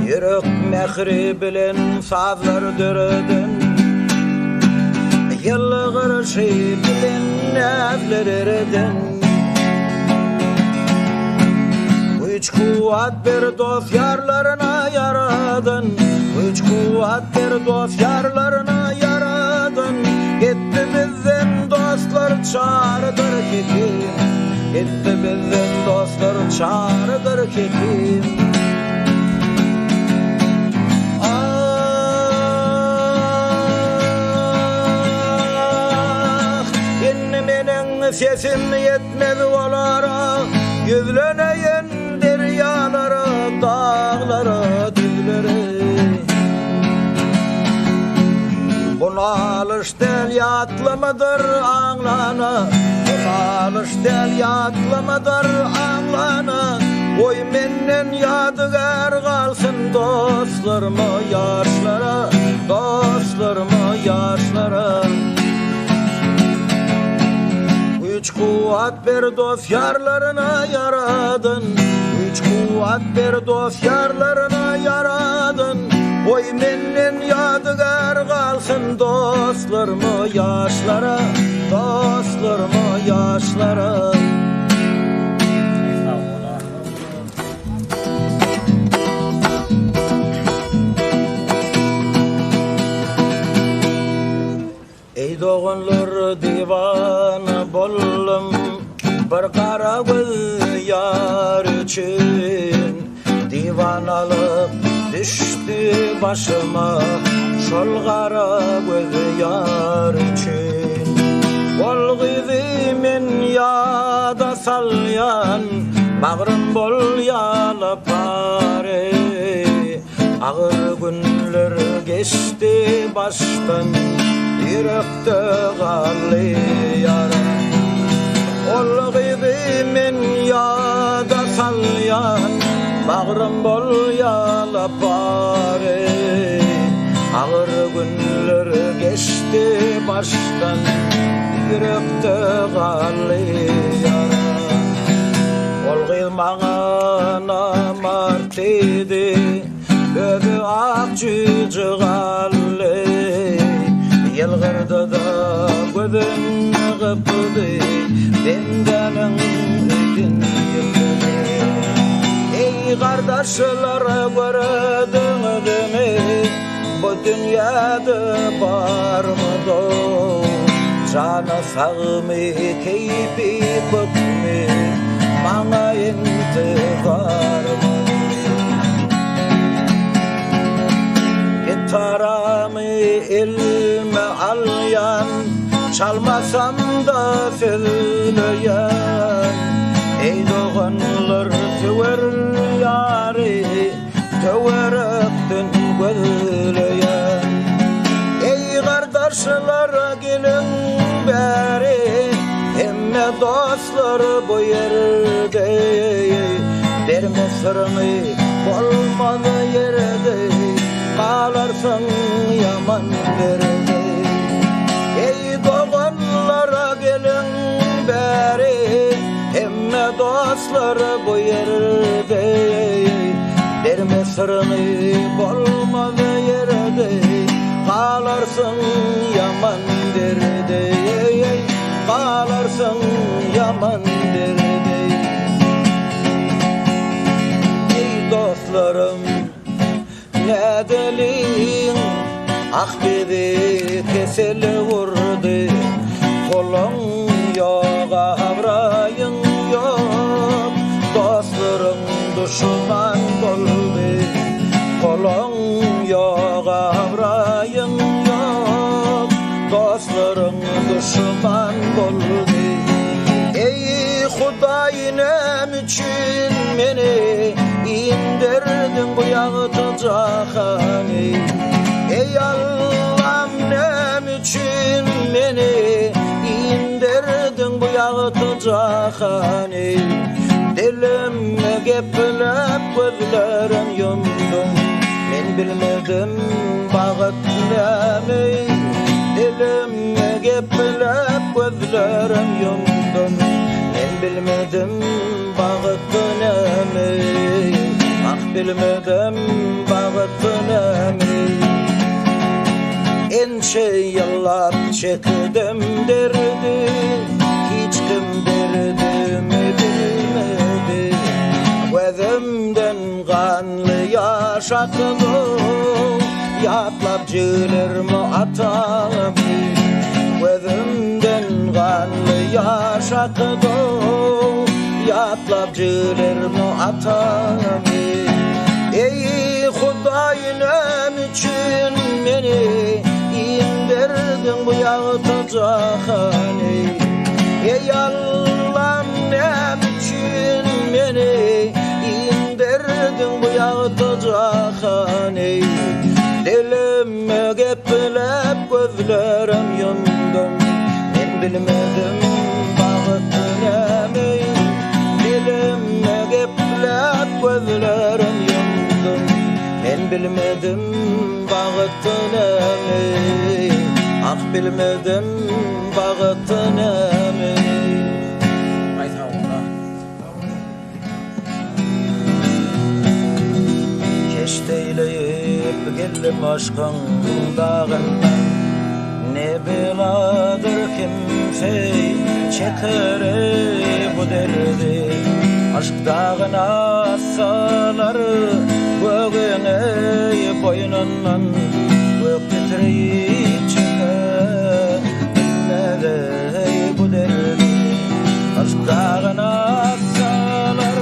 Speaker 6: Yürek mehri bilen sazlar döredin, yılgır şey bilen nefler eredin. Üç kuvvet bir dost yarlarına yaradın, üç kuvvet bir dost yarlarına yaradın. Gitti bizim dostlar çağrıdır kekim, gitti bizim dostlar çağrıdır kekim. Sesim yetmez olara, yüzleneyen deryalara, dağlara, düzlere. Bunalış del yatlamadır anlana, bunalış del yatlamadır anlana. Oy menden yadıgar kalsın dostlarıma yaşlara, dostlarıma yaşlara. Üç kuvvet bir dost yarlarına yaradın, üç kuvvet bir dost yarlarına yaradın. Oy menden yadıgar kalsın dostlarıma yaşlara, dostlarıma yaşlara. Ey doğanlar divanı bollum, bir kara göz yar için. Divanalık düştü başıma, şol kara göz yar için. Bol gizimin yada salyan, bağrım bol yalı pare. Ağır günler geçti baştan, yürekte kaldı yara. Ol gizimin yada salyan, bağrım bol yalı pare. Ağır günler geçti baştan, yürekte kaldı yara. Ol giz bana namart idi, gözü ak cücü kaldı. Yılgırdı da gözün gıpıdı, bendenin için yıldırdı. Ey kardeşler gördünüz mü, bu dünyada var mı dost? Canı sağ mı, keyfi köp mü, bana intihar mı? Gitaramı elime alyan, çalmasam da söyleyen. Ey doğanlar tüver yari, tüverekten gözleyen. Ey kardeşler gelin beri, emme dostlar bu yerde. Derme sırrını olmadı yerde, kalarsın yaman derde. Ey doğanlara gelin beri, emme dostlar bu yerde. Derme sırrını olmadı yerde, kalarsın yaman derde. Kalarsın yaman derde. Ey dostlarım, ne delin ah biri keseli vurdu. Kolun yok, avrayın yok, dostlarım düşman oldu. Kolun yok, avrayın yok, dostlarım dostlarım düşman boldy. Ey Hudaýym üçün meni indirdin bu ýagty jahany. Ey Allah'ım nem üçün meni indirdin bu ýagty jahany. Dilimle geplep gözlerim yumdum, men bilmedim bagyt näme. Dilimle geplep gözlerim yumdum, men bilmedim bagyt näme. Ah bilmedim bagyt näme. Ençe yıllap çekdim derdi, hiç kim derdimi bilmedi. Gözümden kanlı yaş aktı, yatlap jülerimi atab. Gözümden kanlı yaş aktı, yatlap jülerimi atab. Ey Hudaýym üçün meni indirdin bu ýagty jahany. Ey Allah'ım nem üçün meni indirdin bu ýagty jahany. Dilime geplep gözlerim yumdum, men bilmedim bagyt näme. Dilime geplep gözlerim yumdum, men bilmedim bagyt näme. Ah bilmedim bagyt näme. Keşteyleyip geldim aşkın dağından, ne beladır kimse çeker bu derdi. Aşk dağına assalar göğüne boynundan, gök titreyip çeker bilmedi bu derdi. Aşk dağına assalar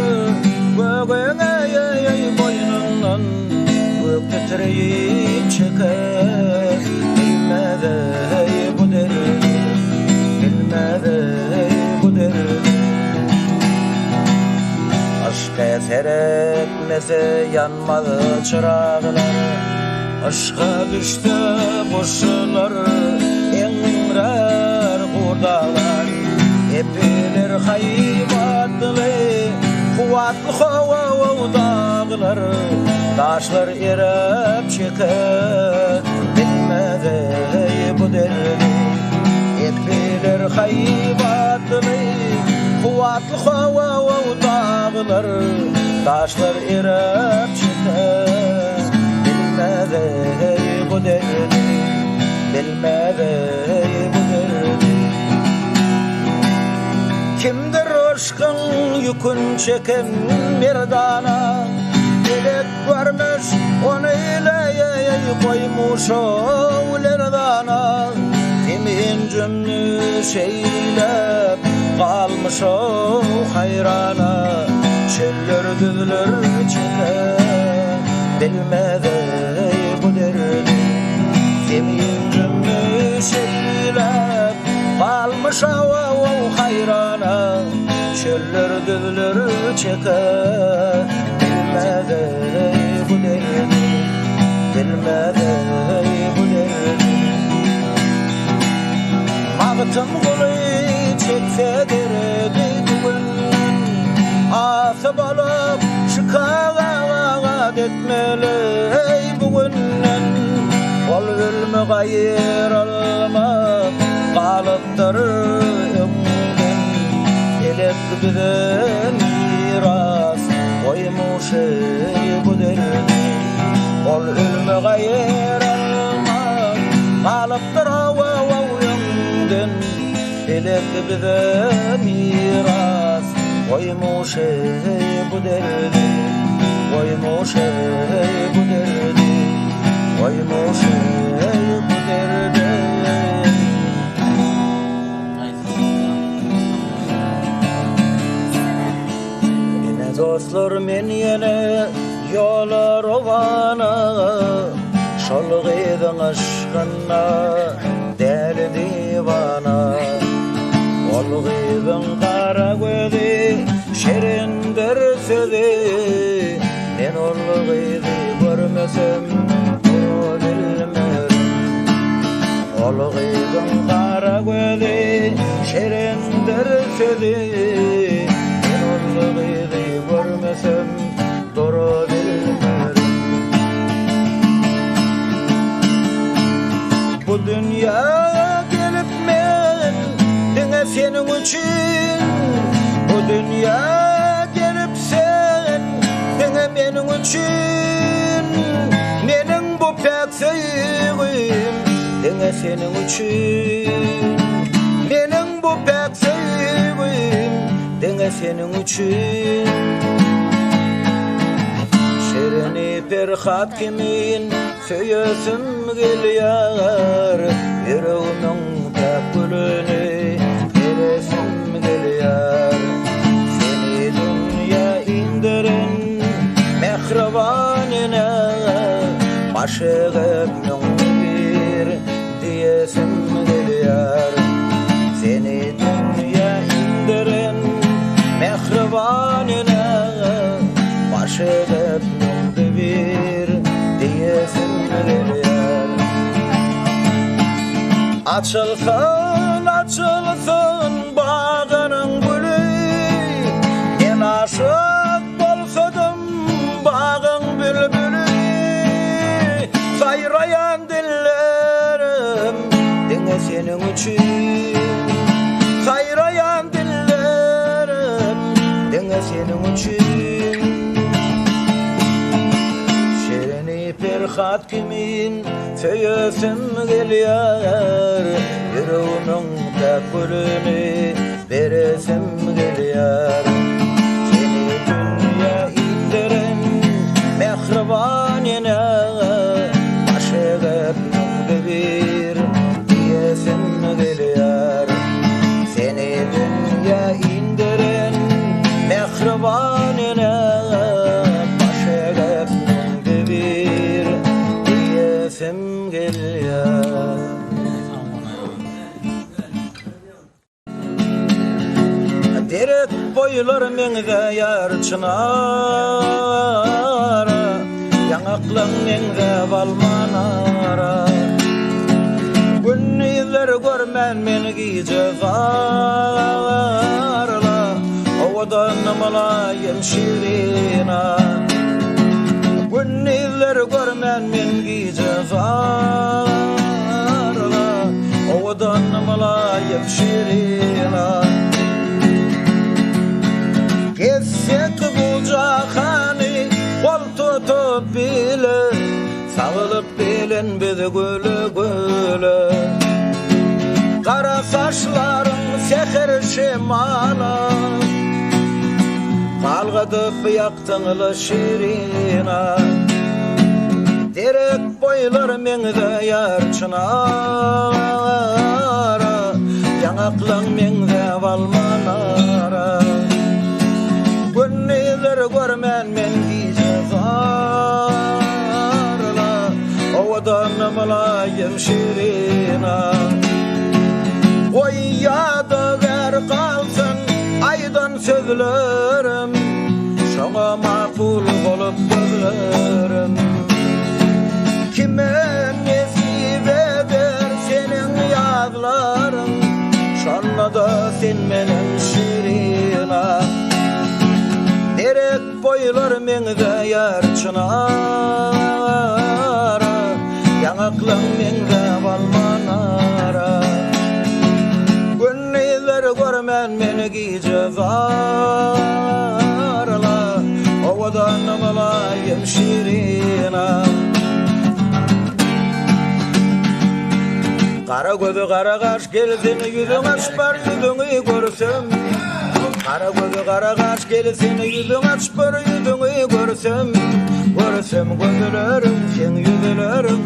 Speaker 6: göğüne boynundan, gök titreyip çeker bilmedi bu derdi. Bilmedi bu derdi. Aşk eser etmese yanmadı çırağlar, aşka düştü boşlar, engrer gurdağlar. Epiler hayvatlı, kuvatlı hava dağlar, taşlar erep çeker bilmedi bu derdi. Epiler hayvatlı, kuvatlı hava dağlar, taşlar erep çeker bilmedi bu derdi. Bilmedi bu derdi. Kimdir aşkın yükün çeken merdana, dilek varmış onu ile koymuş oğlerdana. Kimin cümlü şeylep kalmış o hayrana, çöller düzler çeker bilmedi bu derdi. Kimin cümlü şeylep kalmış o hayrana, çöller düzler çeker bilmedi bu derdi. Bilmedi bu derdi. Mağıtım kulu çekse derdi bugün, asıp alıp şikagat etmeli bugünden. Ol ölme gayır almak kalıptır ömrüm, elek bize miras koymuş bu derdi. Ol ölme gayır almak kalıptır ömrüm, elek bize miras koymuş bu derdi. Koymuş bu derdi. Koymuş bu derdi. Yine dostlar men yine yola rovana, şol gıydın aşkına derdi bana Olğydın qara gözi şerendir sözi Men olğydy görmesem bilmerim Olğydın qara gözi şerendir sözi Men olğydy görmesem doğru bilmerim Bu dünya gelip men dine senin için Bu dünya gelip sen dine menin için Menin bu pek sevgim dine senin için Menin bu pek sevgim dine senin için Şerini perhat kimin söylesim gelýär Yüreğimin täpülüni veresim gelýär Seni dünya indiren mehribanine Başygypnyň bir diýesim gelýär Seni dünya indiren mehribanine Başygypnyň bir diýesim gelýär Açılsın, açılsın bağının gülü Men aşık bolsadım bağın bülbülü Sayrayan dillerim dine senin için Sayrayan dillerim dine senin için Şerini perhat kimin söylesim gelýär Yüreğimin täpülüni veresim gelýär Seni dünya indiren mehribanine Başygypnyň bir diýesim gelýär Seni dünya indiren mehribanine Başygypnyň bir diýesim gelýär Derek boylar meňde ýar çınar Ýaňaklaň meňde balmanara Günniler görmän men gijevarla Owadan malayım şirina Günniler görmän men gijevarla Owadan malayım şirina Kessek bu jahany kol tutup bile Sağılıp bilen bizi gülü gülü Kara saçlarım seher şemala Malgadıp yaktığılı şirina Derek boylar meňde ýar çınar Ýaňaklaň meňde balmanara Günniler görmän men gijevarla Owadan malayım şirina Oy ýada ber kalsın aydan sözlerim Şoňa makul bolup gözlerim Kime nesip eder senin ýazlaryň Şonda da sen menen şirina Derek boylar meňde ýar çınar Ýaňaklaň meňde balmanara Günniler görmän meni gijevarla Owadan malayım şirina Kara gözü kara kaş gelsin yüzüň açpar yüzüňi görsem Kara gözü kara kaş gelsin yüzüň açpar yüzüňi görsem Görsem gözlerim sen yüzlerim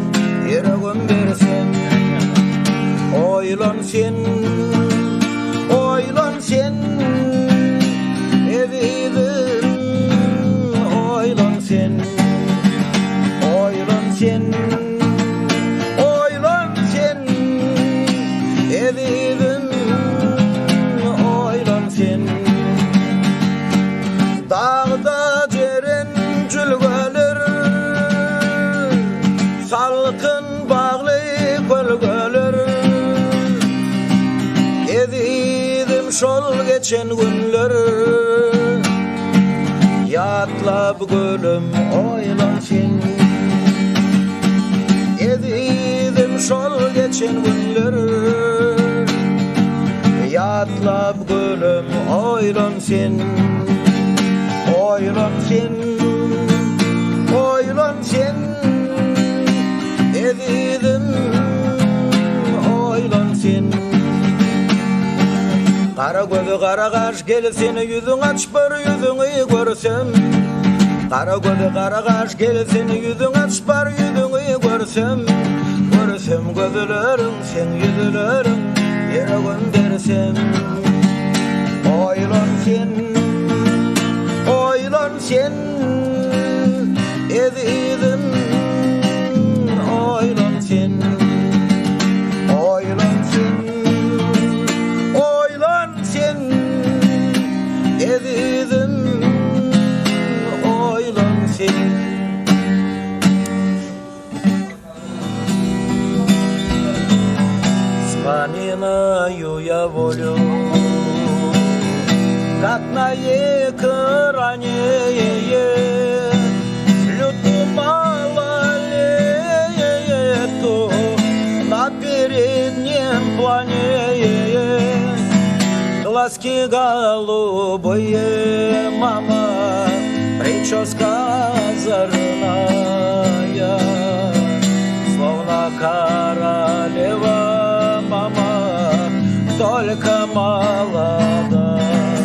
Speaker 6: yüreğim bersem Oylan sen evidim oylan sen oylan sen evidim Ezidim şol geçen günler Yatlap gölüm oylan sen Ezidim şol geçen günler Yatlap gölüm oylan sen Oylan sen Oylan sen Ezidim oylan sen Kara gözü kara kaş gel seni yüzün aç bir yüzünü görsem Kara gözü kara kaş gel seni yüzün aç bir yüzünü görsem Görsem gözlerin sen yüzlerin yere göndersem Oylan sen Oylan sen Ezidim oylan sen Oylan sen Oylan sen Ezidim oylan sen Вспоминаю я волю, как на экране люту малолетку на переднем плане. Глазки голубые, мама, прическа озорная, словно королева, мама, только молодая.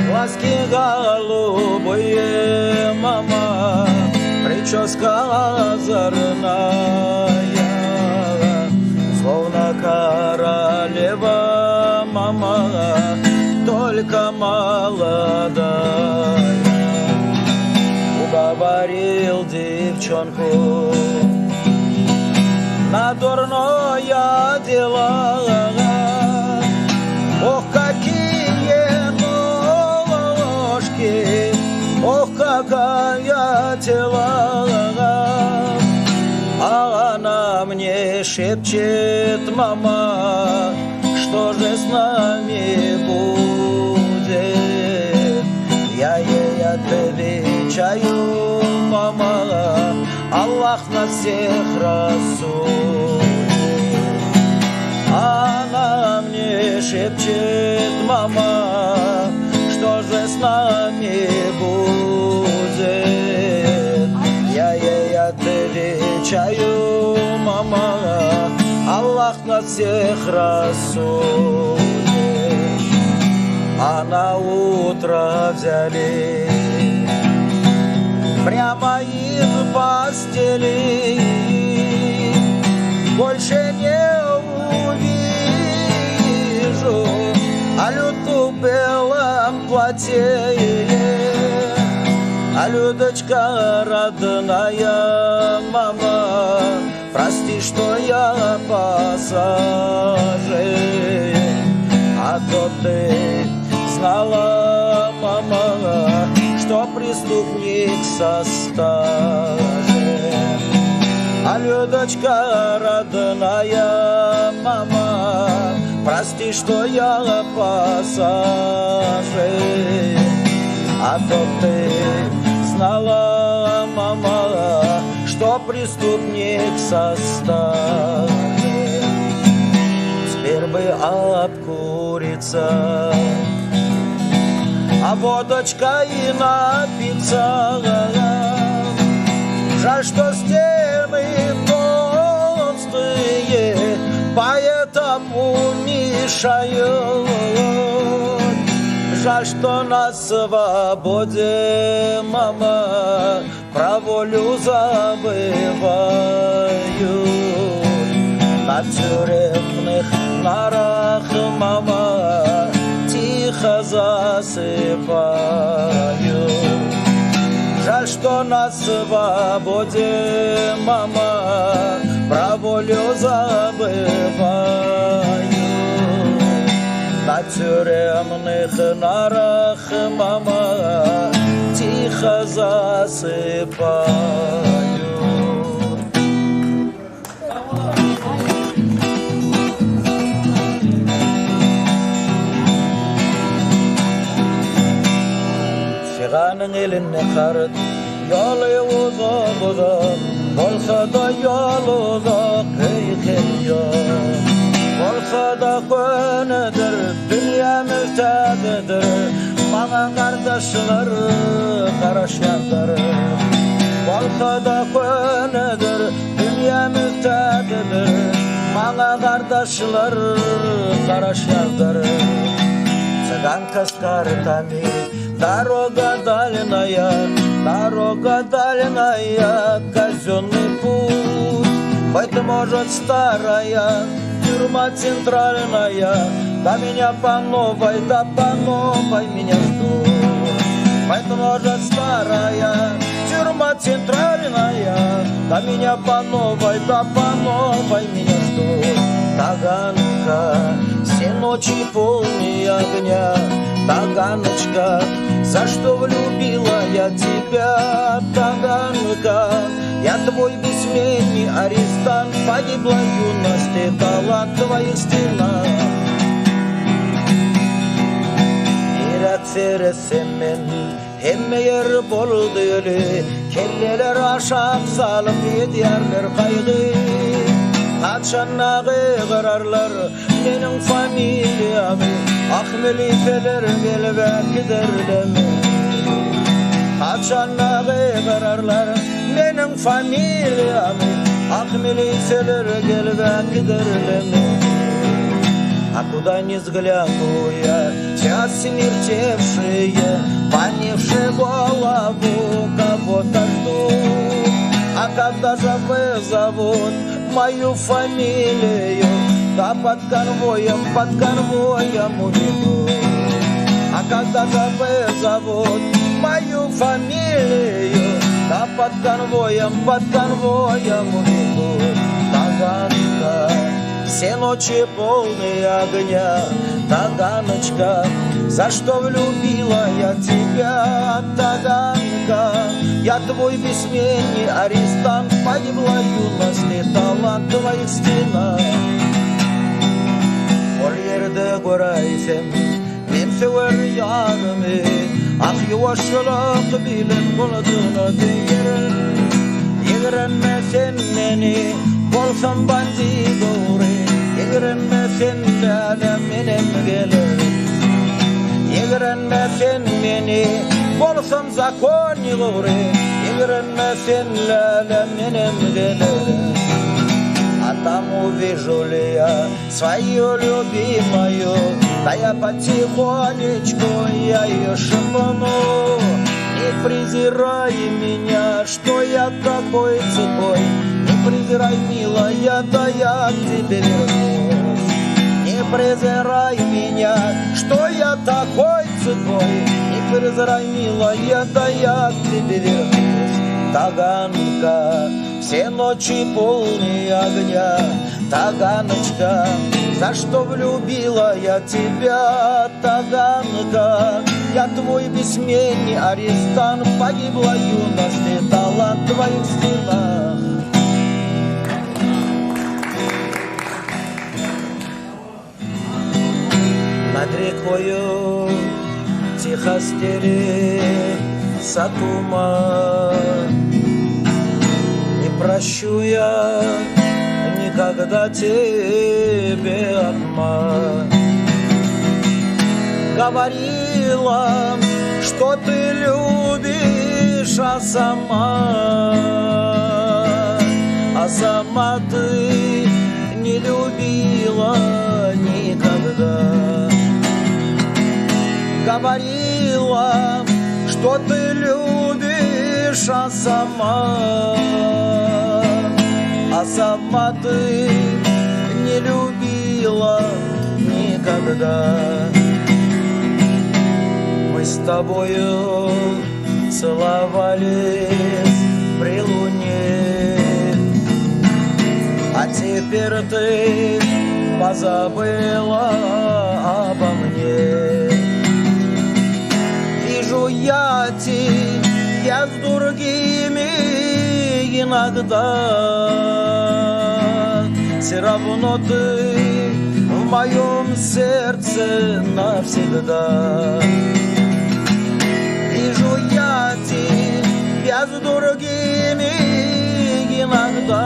Speaker 6: Глазки голубые, мама, прическа озорная, словно королева, мама, только молодая. Уговорил девчонку на дурное дело. Ох, какие ножки, ох, какая тела. А она мне шепчет, мама, что же с нами будет? Я ей отвечаю, мама, Аллах на всех рассудит. Она мне шепчет, мама, что же с нами будет? Я ей отвечаю, мама, Аллах на всех рассудит. А на утро взяли прямо из постели, больше не увижу Алюту в белом платье. Алюточка родная, мама, прости, что я пассажир, а то ты знала, мама, что преступник со стажем. Алюточка родная, мама, прости, что я пассажир, а то ты знала, мама, что преступник со стажем. Теперь бы обкуриться, а водочка и напиться. Жаль, что стены толстые, поэтому мешают. Жаль, что на свободе, мама, про волю забывают. На тюремных нарах, мама, тихо засыпают. Жаль, что на свободе, мама, про волю забывают. На тюремных нарах, мама, тихо засыпают. eline karıt. Yolu uzak uzak, olsa da yol uzak, hey yok. Olsa da könedir, dünya müstədidir, bana kardeşler karaşandır. Olsa da könedir, dünya müstədidir, bana kardeşler karaşandır. Цыганка с картами, дорога дальняя, казенный путь. Быть может старая, тюрьма центральная, да меня по новой меня ждут. Быть может старая, тюрьма центральная, да меня по новой меня ждут. Таганка, все ночи полные огня, Таганочка, за что влюбила я тебя, Таганка? Я твой бессменный арестант, погибла юность, и талант твоих стенах. Seresemen hemme yer boldu ölü, kelleler aşağı salıp yediyerler kaygı. Kaçannağı kırarlar benim familyamı, akmelifeler gelip giderlemi. Kaçannağı kırarlar benim familyamı, akmelifeler gelip giderlemi. А куда ни взгляну я, час смертевшие, понявшие голову, кого-то ждут. А когда же вызовут мою фамилию, да под конвоем уведут. А когда же вызовут мою фамилию, да под конвоем уведут. Таганка, все ночи полные огня, Таганочка, за что влюбила я тебя, Таганка? Я твой бессменный арестант, погибла юность, и талант твоих стенах. Ol yerde göreysen, ben sever yarımı, ah yuvaşlık bilin bulduğunu değer. Yigrenme sen beni, bolsam bandidore, yigrenme sen menem gelir. Yigrenme sen beni, bolsam zakonigore, yigrenme sen menem gelir. А там увижу ли я свою любимую, да я потихонечку ее шепну. Не презирай меня, что я такой цепой, не презирай, милая, да я к тебе вернусь. Не презирай меня, что я такой цепой, не презирай, милая, да я к тебе вернусь. Таганка, все ночи полные огня, Таганочка, за что влюбила я тебя, Таганка? Я твой бессменный арестант, погибла юность, и талант в твоих стенах. Над рекою тихо стелится туман, не прощу я никогда тебе обман. Говорила, что ты любишь, а сама ты не любила никогда. Говорила, что ты любишь, а сама ты не любила никогда. Мы с тобою целовались при луне, а теперь ты позабыла обо мне. Вижу я тебя с другими иногда, все равно ты в моем сердце навсегда. Вижу я Borgini ginagda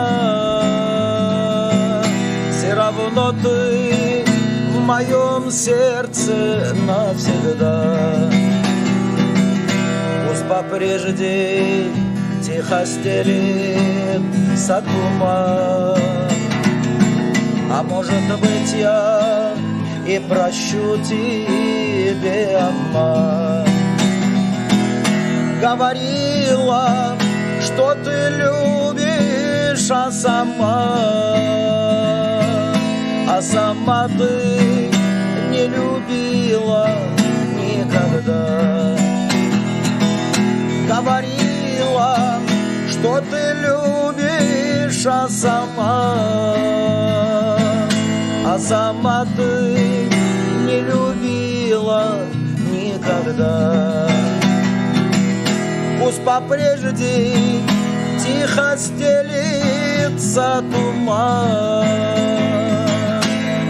Speaker 6: Seravnoты в моем сердце навсегда. Пусть попрежде тихо стелит сад туман, а может быть я и прощу тебе обман. Говорила, что ты любишь, а сама ты не любила никогда. Говорила, что ты любишь, а сама ты не любила никогда. Пусть попрежде тихо стелится туман,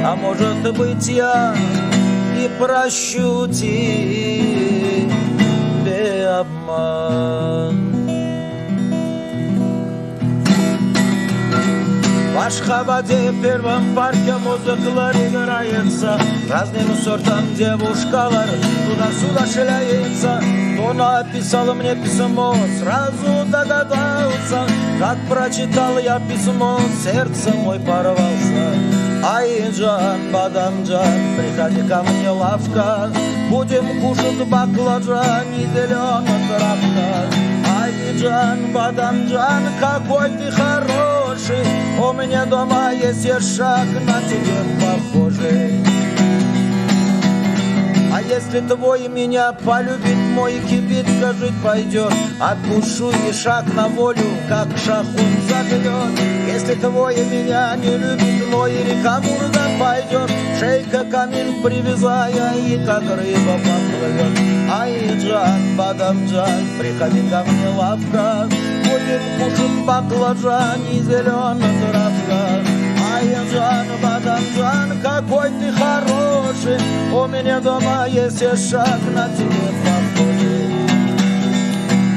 Speaker 6: а может быть я и прощу тебе обман. В Ашхабаде в первом парке музыкалар играется, разным сортом девушкалар туда-сюда шляется. Кто написал мне письмо, сразу догадался. Как прочитал я письмо, сердце мой порвался. Айджан, бадамджан, приходи ко мне, лавка, будем кушать баклажан и зеленая травка. Айджан, бадамджан, какой ты хороший, у меня дома есть ешак, на тебе похожий. А если твой меня полюбит, мой кибитка жить пойдет. Отпущу и шаг на волю, как шахун заживет. Если твой меня не любит, мой река Мурда пойдет. Шейка камин привязая, и как рыба поплывет. Айджан, бадамджан, приходи ко мне, лавка, будем кушать баклажан и зеленая травка. Айджан, бадамджан, какой ты хороший, у меня дома есть шаг, на тебе похожий.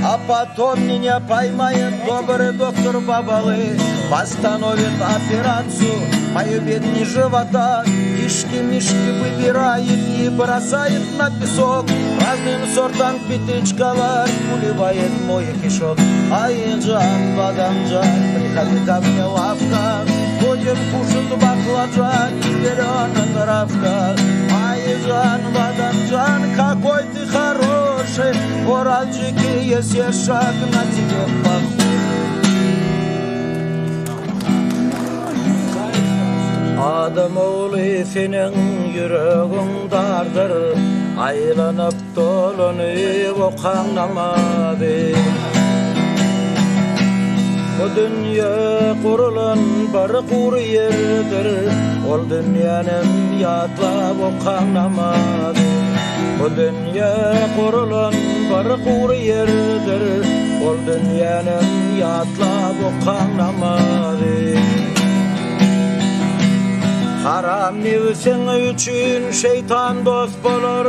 Speaker 6: А потом меня поймает добрый доктор Бабалы, постановит операцию мою бедни живота. Кишки-мишки выбирает и бросает на песок. Разным сортом петричкалар уливает мой кишок. Айджан, бадамджан, приходи ко мне, лавка, будем кушать баклажан и зеленая травка. Айджан, бадамджан, какой ты хороший, в Уральчике есть ешак, на тебе похожий. Adam oğlu senin yüreğin dardır, aylanıp dolanıp okan namadı. Bu dünya kurulan bir kur yerdir, ol dünyanın yatlap okan namadı. Bu dünya kurulan bir kur yerdir, ol dünyanın yatlap okan namadı. Haram nefsin üçün şeytan dost bolar,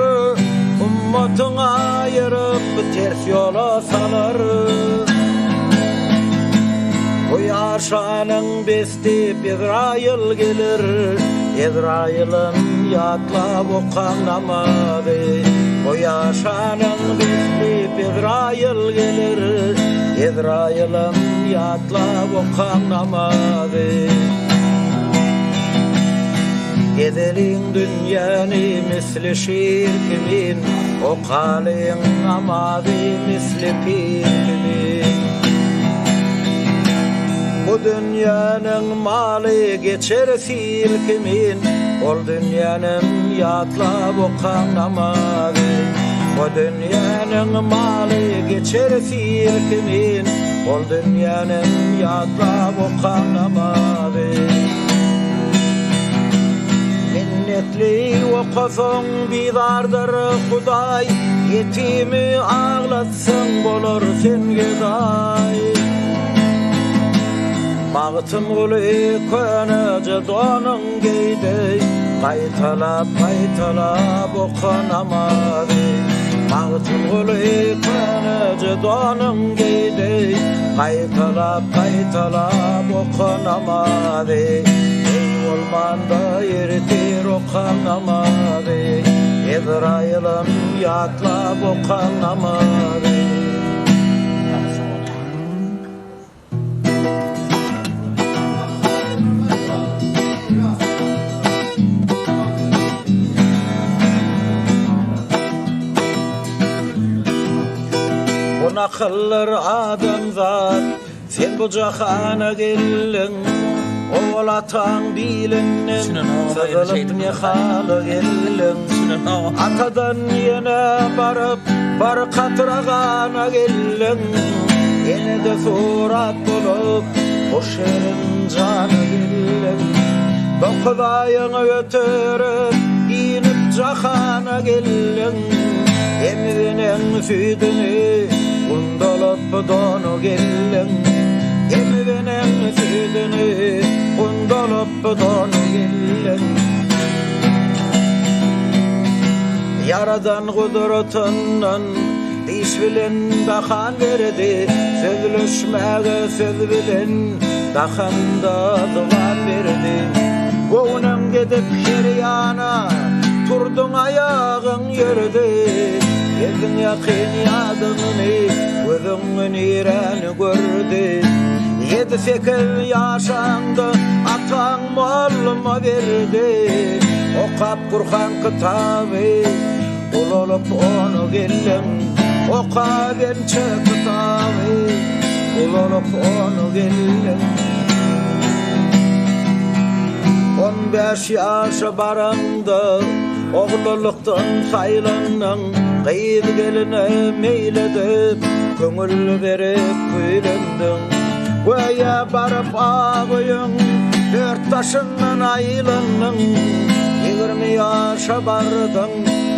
Speaker 6: ummatını ayırıp ters yola salar. Bu yaşanın besti Ezrail gelir, Ezrail'in yatlap okan namadı. Bu yaşanın besti Ezrail gelir, Ezrail'in yatlap okan namadı. Edelin dünyanı misli şirkimin, o kalın amadı misli pirkimin. Bu dünyanın malı geçer silkimin, ol dünyanın yatlap okan amadı. Bu dünyanın malı geçer silkimin, ol dünyanın yatlap okan amadı. Minnetli vakıfın bidardır Huday, yetimi ağlatsın bolur sen geday. Mağıtım gülü könece donun giydi, kaytalap kaytalap okunamadı. Mağtın gülü kınıcı donun giydi, kaytalap okunamadı. Ey olmanda yeritir okunamadı, Ezrail'im yatlap okunamadı. Akıllar adamzat, sen bu cahana gelin, oğlatan bilinin, sığılıp ne halı gelin. Atadan yine bar katırağana gelin, yine de surat bulup, hoş yerin canı gelin. Dokudayını götürüp, inip cahana gelin, emrinin südünü, Undolup donu gelin, emrinin südünü, undolup donu gelin. Yaradan kudretinin diş bilin dahan verdi, sözleşmeye söz bilin dahan da duvar verdi. Goğunun gidip şeriyana, turdun ayağın yürüdü. Geldin yakın yadını, gözümün iğreni gördü. 7-8 yaşandı, atan malımı verdi. Okap Kur'an kitabı, ul olup onu gelin. Oka gençe kitabı, ul olup onu gelin. 15 yaşa barındı, oğluluktan saylanın. Kıyıp geline meyledip, köngül verip güylendin. Göğe barıp ağıyın, 4 taşından aylandın. 20 yaşa bardın,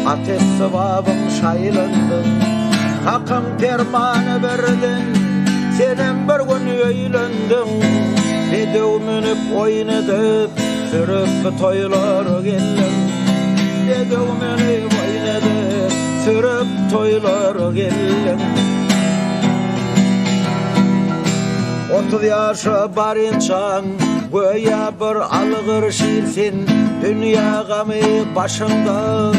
Speaker 6: ateş sıvabın şaylandın. Hakkın termanı verdin, senin bir gün öylendin. Dedev minip oynadıp, sürüp toylar gelin. Dedev minip oynadıp, sürüp toylar gelin. 30 yaşa barınçan, göğe bir algır şirsin. Dünya gamı başında,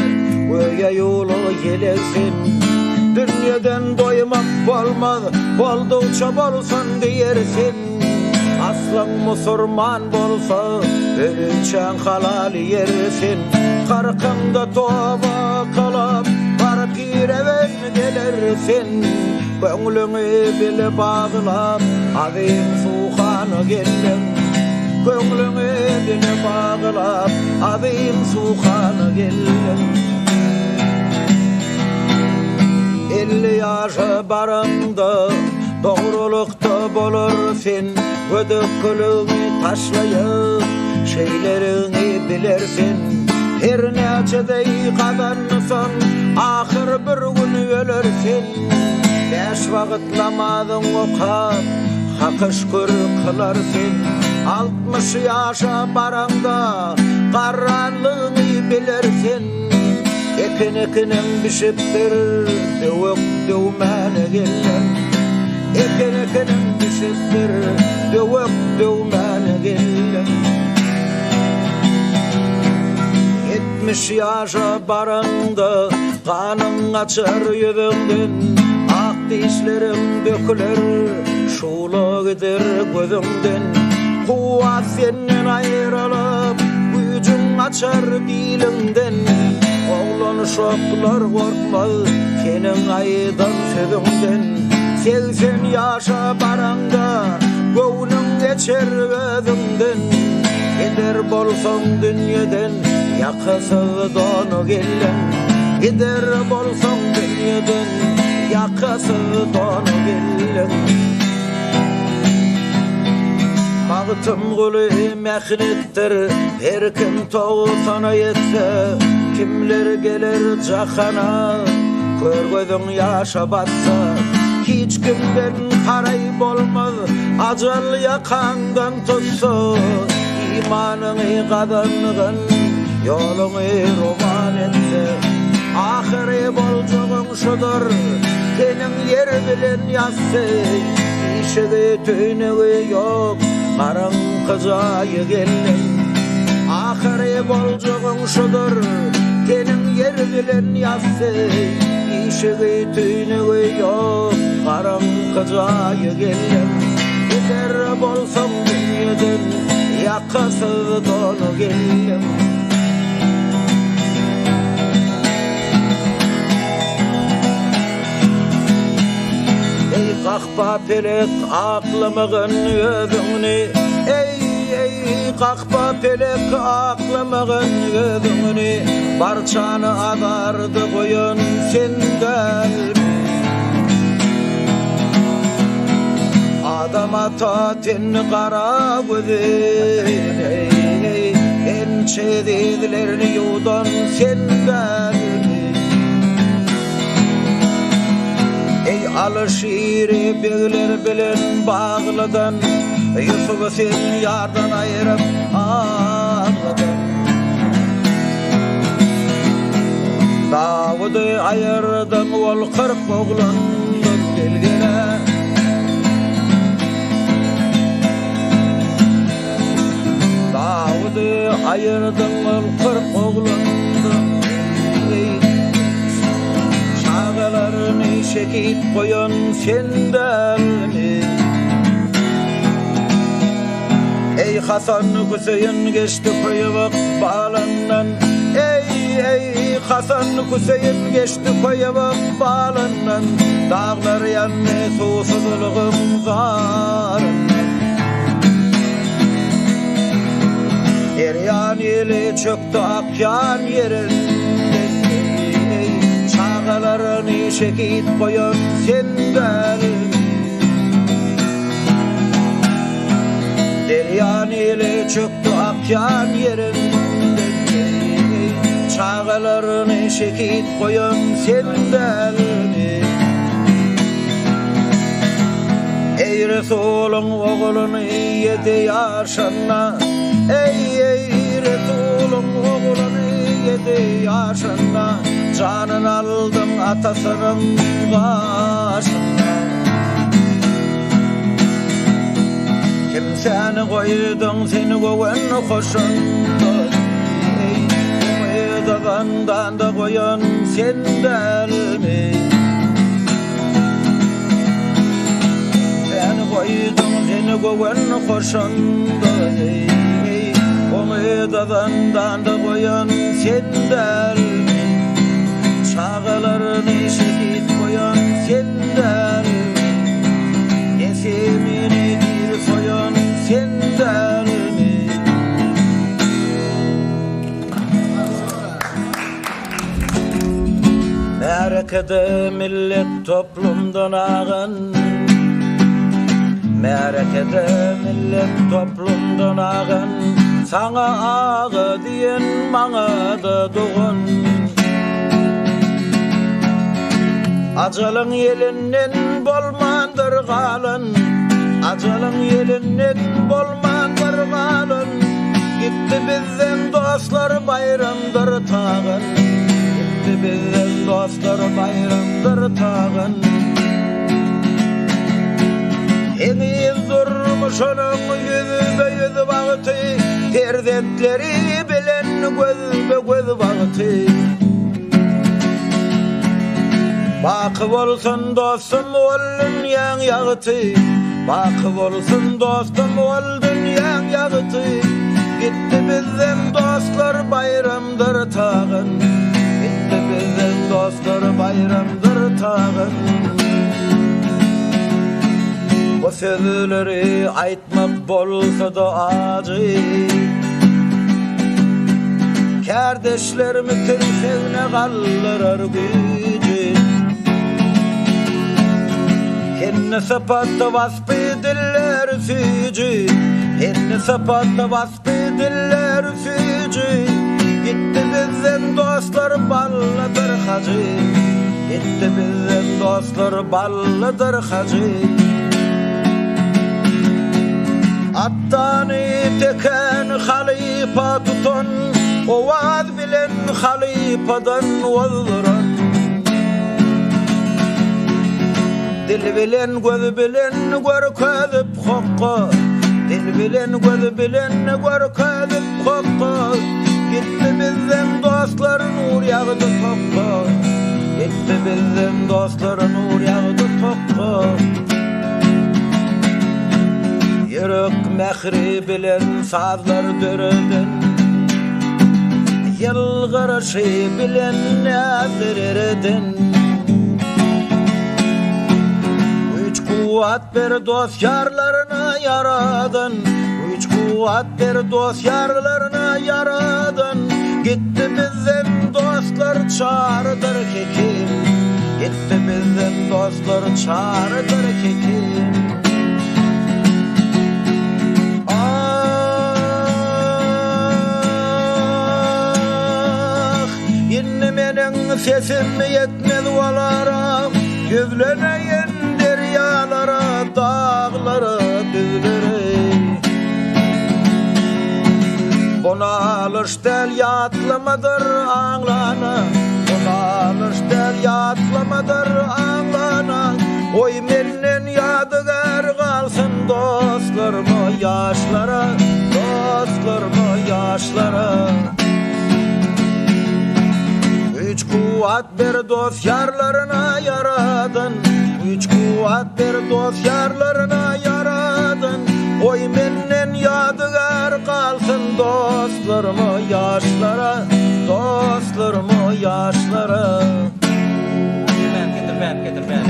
Speaker 6: göğe yolu gelirsin. Dünyadan doymak olmaz, boldukça bolsun diyersin. Aslan musurman bolsa, ölüçen halal yersin. Karkında toba kalıp, varıp gireven gelirsin. Gönlünü bile bağlap, azim suhanı gelin. Gönlünü bile bağlap, azim suhanı gelin. 50 yaşa barında, doğrulukta bulursun. Gödükülüğünü taşlayıp, şeylerini bilirsin. Her neçede kadanlısın, ahir bir gün ölürsün. 5 vakit namazın okap, hak şükür kılarsın. 60 yaşa baranda, karanlığını bilirsin. Ekinin bişiptir, dövük dövmene gelin. Ekinin bişiptir, dövük dövmene gelin. 70 yaşa baranda, kanın açar yüzünden. Ak dişlerim dökülür, şulu gider gözümden. Kuvat senin ayrılıp, gücün açar dilinden. Oğlan şoklar korkmaz, senin aydan sözünden. 80 yaşa baranda, göğünün geçer gözümden. Gider bolsan dünyadan, yakasız donu gelin. Gider bolsan dünyadan, yakasız donu gelin. Mağtım gülü mehnettir, her kim toğusana yetse. Kimler gelir cahana, kör gözün yaşa batsa. Hiç kimden karayıp olmaz, acıl yakandan tutsa. İmanını kazanırın, yolunu roman etse. Ahire boljoğun şudur, senin yer bilen yazsı. İşigi tüynüğü yok, karankıcayı gelin. Ahire boljoğun şudur, senin yer bilen yazsı. İşigi tüynüğü yok, karankıcayı gelin. Gider bolsam dünyadan, yakasız donu gelin. Ey kakpa pelek aklamağın özüni, ey kakpa pelek aklamağın özüni, barçanı adardı koyun senden. Adama tatin kara gözü, ençe dedilerini yudan senden. Ey alışiri begler bilen bağladan, Yusuf'u sen yardan ayırıp ağladan. Davud'u ayırdım ol 40 oğlandan belgele. Davud'u ayırdım ol 40 oğlandan. Çağalarını şekit koyun senden mi? Ey Hasan Hüseyin geçti koyuvak bağlanan. Ey Hasan Hüseyin geçti koyuvak bağlanan. Dağlar yanne susuzluğum zarından. Eryan eli çöktü akyan yerinde. Çağalarını şekit koyun senden. Deryan ile çöktü akyan yerinde. Çağalarını şekit koyun senden. Ey Resulün oğlunu 7 yaşına, ey Resulün oğlunu 7 yaşına, canın aldım atasının başına. Kimseni koydun seni koyun hoşunda, Umudadan da koyun senden mi? Seni koydun seni koyun hoşunda, Umudadan da koyun senden mi? Çağalarını şekit koyun senden mi? Nesimini bir soyun senden mi? Merakede millet toplumdan ağın, merakede millet toplumdan ağın, sana ağı diyen bana da doğun. Acalın yelinden bolmandır galın, acalın yelinden bolmandır galın. Gitti bizden dostlar bayramdır tağın, gitti bizden dostlar bayramdır tağın. Eniz durmuş onun yüzü vakti, terzentleri bilen göz vakti. Bakıp olsun dostum ol dünyan yağıtı, bakıp olsun dostum ol dünyan yağıtı. Gitti bizden dostlar bayramdır tağın, gitti bizden dostlar bayramdır tağın. O sözleri aytmak bolsa da acı, kardeşlerimi tirsevne kaldırır gücü. Henne sapatta vasfı diller sücü, henne sapatta vasfı diller sücü. Gitti bizden dostlar balladır hacı, gitti bizden dostlar balladır hacı. Attanı teken halifa tutun, Ovad bilen halipadan olduran Dil bilen göz bilen görkezip hokka Dil bilen göz bilen görkezip hokka Gitti bizden dostların uğur yağdı tokka Gitti bizden dostların uğur yağdı tokka Yürük mehri bilen sazlar dörüdün Yılgırışı bilen nazirirdin Üç kuvvet bir dost yarlarına yaradın Üç kuvvet bir dost yarlarına yaradın Gitti bizden dostlar çağırdır kekim Gitti bizden dostlar çağırdır kekim Menin sesim yetmez olara Yüzleneyen deryalara Dağlara düzlere Buna alış del yatlamadır anlana Buna alış del yatlamadır anlana Oy menin yadıgar kalsın Dostlarımı yaşlara Dostlarımı yaşlara Üç kuvvet bir dost yarlarına yaradın Üç kuvvet bir dost yarlarına yaradın Oy mennen yadıgar kalsın Dostlarımı yaşlara Dostlarımı yaşlara
Speaker 5: Getir ben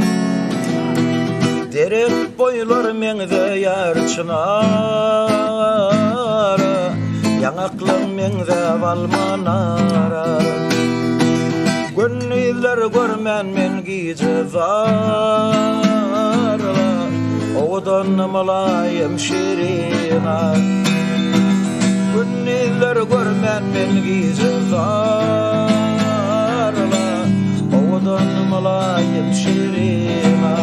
Speaker 6: Derek boylar mengze yar çınar Yanaklan mengze valmanara Gönlüler görmen men gice zarla Odan malayım şirina Gönlüler görmen men gice zarla Odan malayım şirina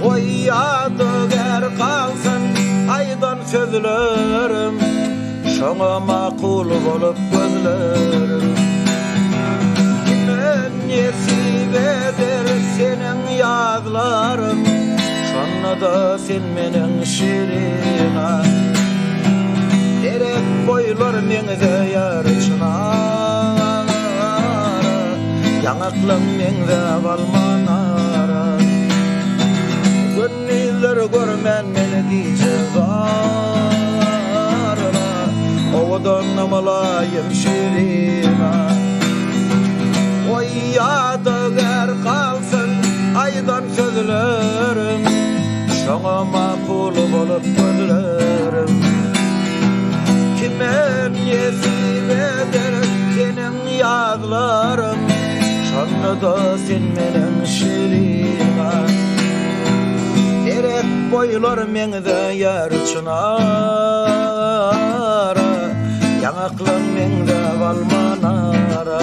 Speaker 6: Oy yadıgar kalsın aydan sözlerim Şoňa makul bolup gözlerim Nesip eder senin yazlarım Şonda da sen menin şirina Derek boylar meňze yar çınar Yanaklan meňze valmanara Gönlüler görmen meni gice zarla Ovadan malayım şirina Oy yadıgar kalsın aydan sözlerim Şoňa makul bolup gözlerim Kimen nesip eder senin yazlarım Şonda da sen menin şirina Derek boylar meňze yar çınar Yanaklan meňze valmanara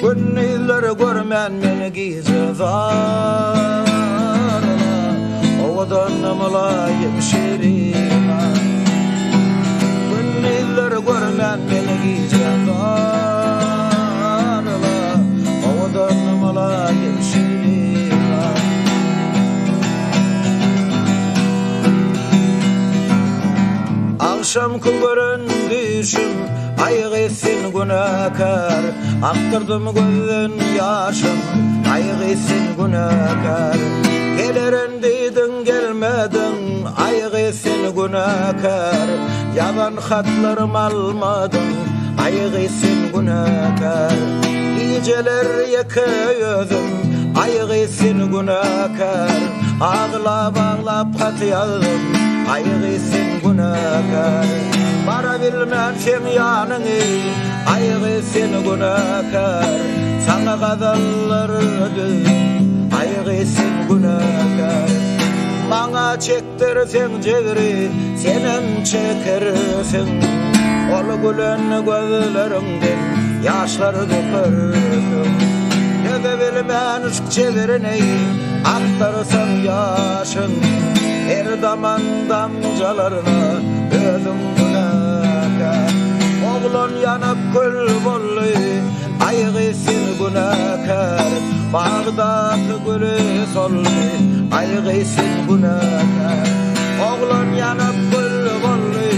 Speaker 6: Gönlüler görmen meni gize zarla Ovadan malayım şirina Gönlüler görmen meni gize zarla Ovadan malayım şirina Akşam kıvırın düşüm Aygısin günahkar Aktırdım gözün yaşım Aygısin günahkar Gelirin deydin gelmedin Aygısin günahkar Yalan hatlarım almadın Aygısin günahkar Geceler yakıyordum Aygısin günahkar Ağlap ağlap hat yazdım Aygısin günahkar Bara bilmem sen yanını Aygısin günahkar Sana kadallar ödüm Aygısin günahkar Bana çektirsen cevri Senem çekersin Ol gülen gözlerinden Yaşlar dökersin Ne de bilmem ışk çevirini Aktarsan yaşın Her daman damcalarına Özüm günahkar Oğlan yanıp kül bolly, aýgysyň günäkär. Bagdaky gülü solly, aýgysyň günäkär. Oğlan yanıp kül bolly,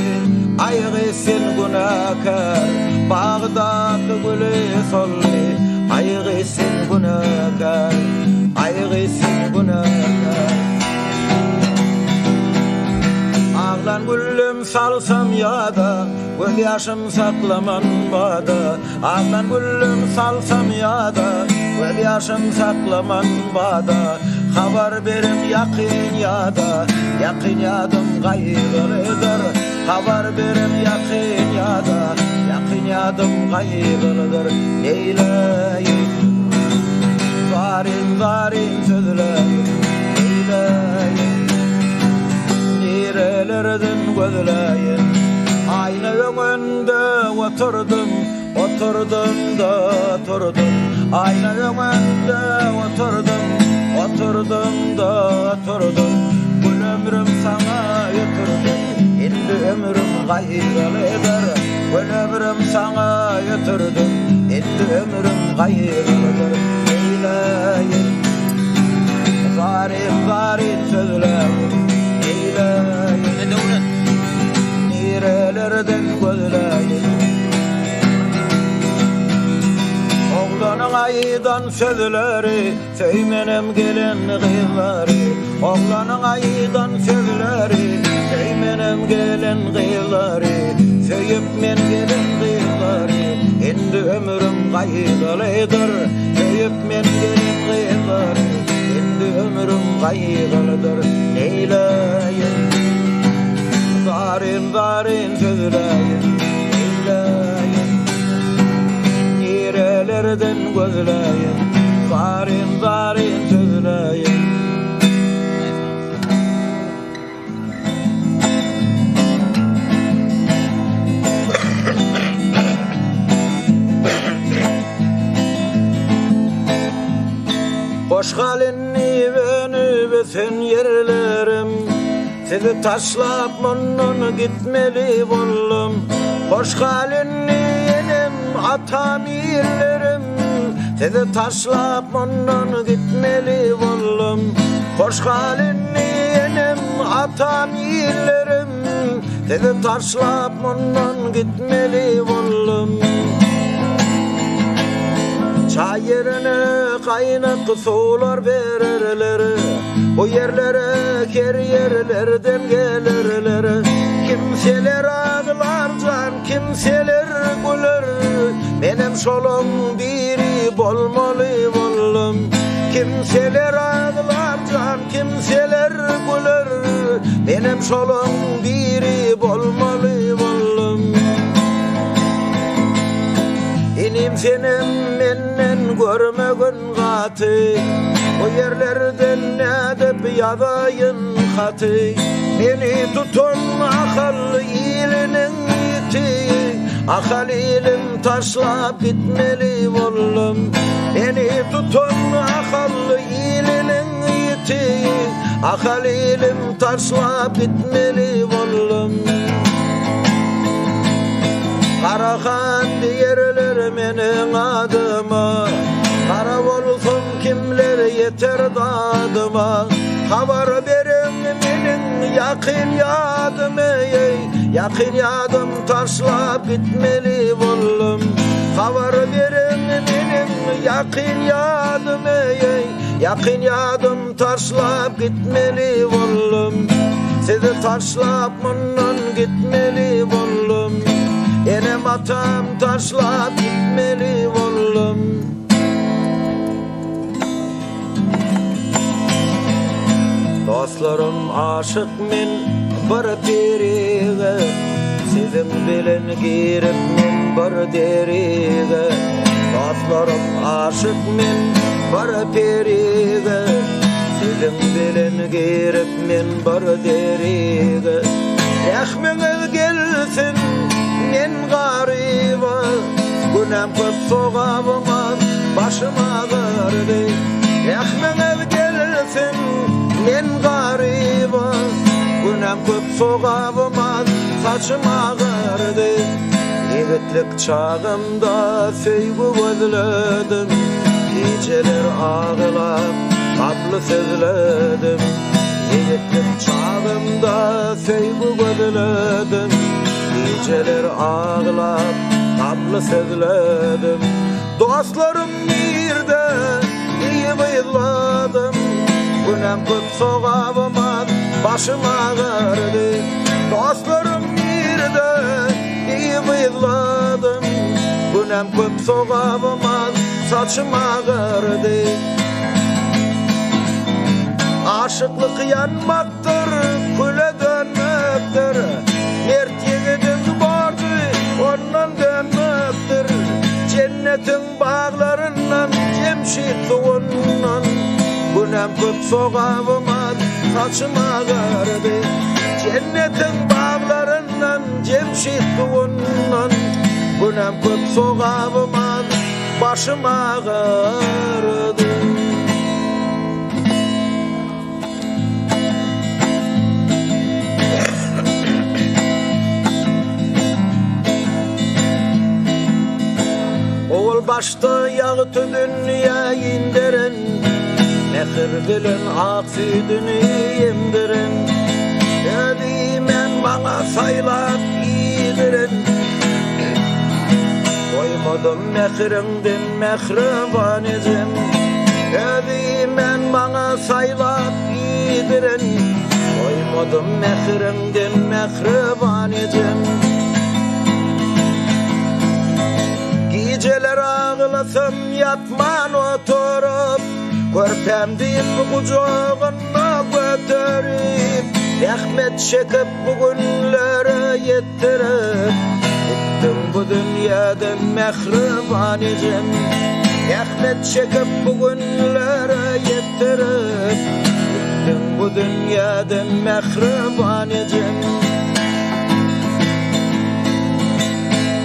Speaker 6: aýgysyň günäkär. Bagdaky gülü solly, aýgysyň günäkär. Aýgysyň günäkär. Ağlan güllüm salsam yada, göz yaşım saklaman bada. Ağlan güllüm salsam yada, göz yaşım saklaman bada. Habar berim yakın yada, yakın yadım gaýgylydyr. Habar berim yakın yada, yakın yadım gaýgylydyr. Eýleýin, zarin zarin sözleýin, eýleýin. Nerelerden gözleyin, ayna önünde oturdum, oturdum da oturdum. Ayna önünde oturdum, oturdum da oturdum. Bu ömrüm sana yatırdım, indi ömrüm gaýgylydyr. Bu ömrüm sana yatırdım, indi ömrüm gaýgylydyr. Eýleýin, zarin zarin sözleyin, nerelerden gözleyin. Oğlanın aydan sözleri, söymenem gelen gıyları. Oğlanın aydan sözleri, söymenem gelen gıyları. Söyüp men gelen gıyları, endi ömrüm gaýgylydyr. Söyüp men gelen gıyları, endi ömrüm gaýgylydyr. Eýleýin, zarin zarin sözleyin, eýleýin. Nerelerden gözleyin, zarin zarin sözleyin. Hoş halinni beni sen yerlerim, sizi taşlap munun gitmeli bollum. Hoş halinni yenim atam yerlerim, sizi taşlap munun gitmeli bollum. Hoş halinni yenim atam yerlerim, sizi taşlap munun gitmeli bollum. Çay yerine kaynak sular verirler, bu yerlere her yerlerden gelirler. Kimseler ağlar can, kimseler güler, benim şolum biri bolmalı bollum. Kimseler ağlar can, kimseler güler, benim şolum biri bolmalı bollum. İnim senem menden görmegin gatı, o yerlerden edip yazayın hatı. Beni tutun akal ilinin iti, akal ilim taşlap gitmeli bollum. Beni tutun akal ilinin iti, akal ilim taşlap gitmeli bollum. Karahan yerler menin adıma, kara olsun kimler yeter dadıma. Haber verin menin yakın yadım, yakın yadım taşlap gitmeli bollum. Haber verin menin yakın yadım, yakın yadım taşlap gitmeli bollum. Sizi taşlap munun gitmeli bollum. Enem atam taşlap gitmeli bollum. Dostlarım aşık men bir teriğe, sizin bilen girip men bir deriğe. Dostlarım aşık men bir teriğe, sizin bilen girip men bir deriğe. Rahminiz gelsin men gariba, günem köp sogabıma başım ağırdı. Rahminiz gelsin men gariba, günem köp sogabıma saçım ağırdı. Yigitlik çağımda söýgü gözledim, geceler ağlap kablı sözledim. Yigitlik çağımda söýgü gözledim, geceler ağlap kablı sözledim. Dostlarım birde iyi bıyladım, günem köp soğabıma başım ağırdı. Dostlarım birde iyi bıyladım, günem köp soğabıma saçım ağırdı. Aşıklık yanmaktır, küle dönmektir. Mert yiğidin borcu ondan dönmektir. Cennetin bağlarından, cemşit suğundan, günem köp soğabıma saçım ağardı. Cennetin bağlarından, cemşit suğundan, günem köp soğabıma başım ağardı. Oğul başta yağıtı dünya indirin, mehir dilin ak sütünü yemdirin. Dedimen bana saylap yedirin, koymadım mehirinden mehriban edin. Dedimen bana saylap yedirin, koymadım mehirinden mehriban edin. Geceler ağlasam yatman oturup, körpemdi kucağına götürüp, rahmet çekip bugünlere yettirip, gittim bu dünyadan mehriban edin. Rahmet çekip bugünlere yettirip, gittim bu dünyadan mehriban edin.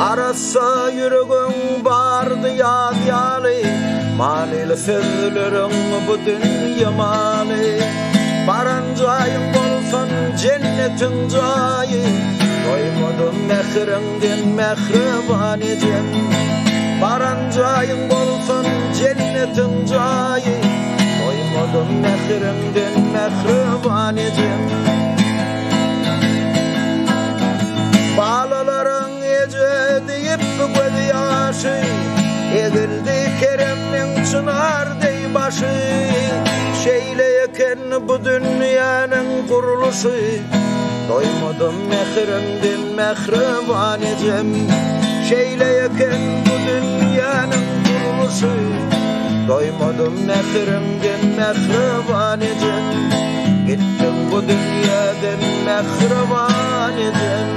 Speaker 6: Arasa yüreğin bardı yadyalı, malil sözlerin bu dünya mali. Barancayın bolsun cennetin cayı, doymadım mehirinden mehriban edin. Barancayın bolsun cennetin cayı, doymadım mehirinden mehriban edin. Balaların ece deyip göz yaşı, egildi Kerem'nin çınar dey başı. Şeyleyken bu dünyanın kuruluşu, doymadım mehirinden mehriban edin. Şeyleyken bu dünyanın kuruluşu, doymadım mehirinden mehriban edin. Gittim bu dünyadan mehriban edin.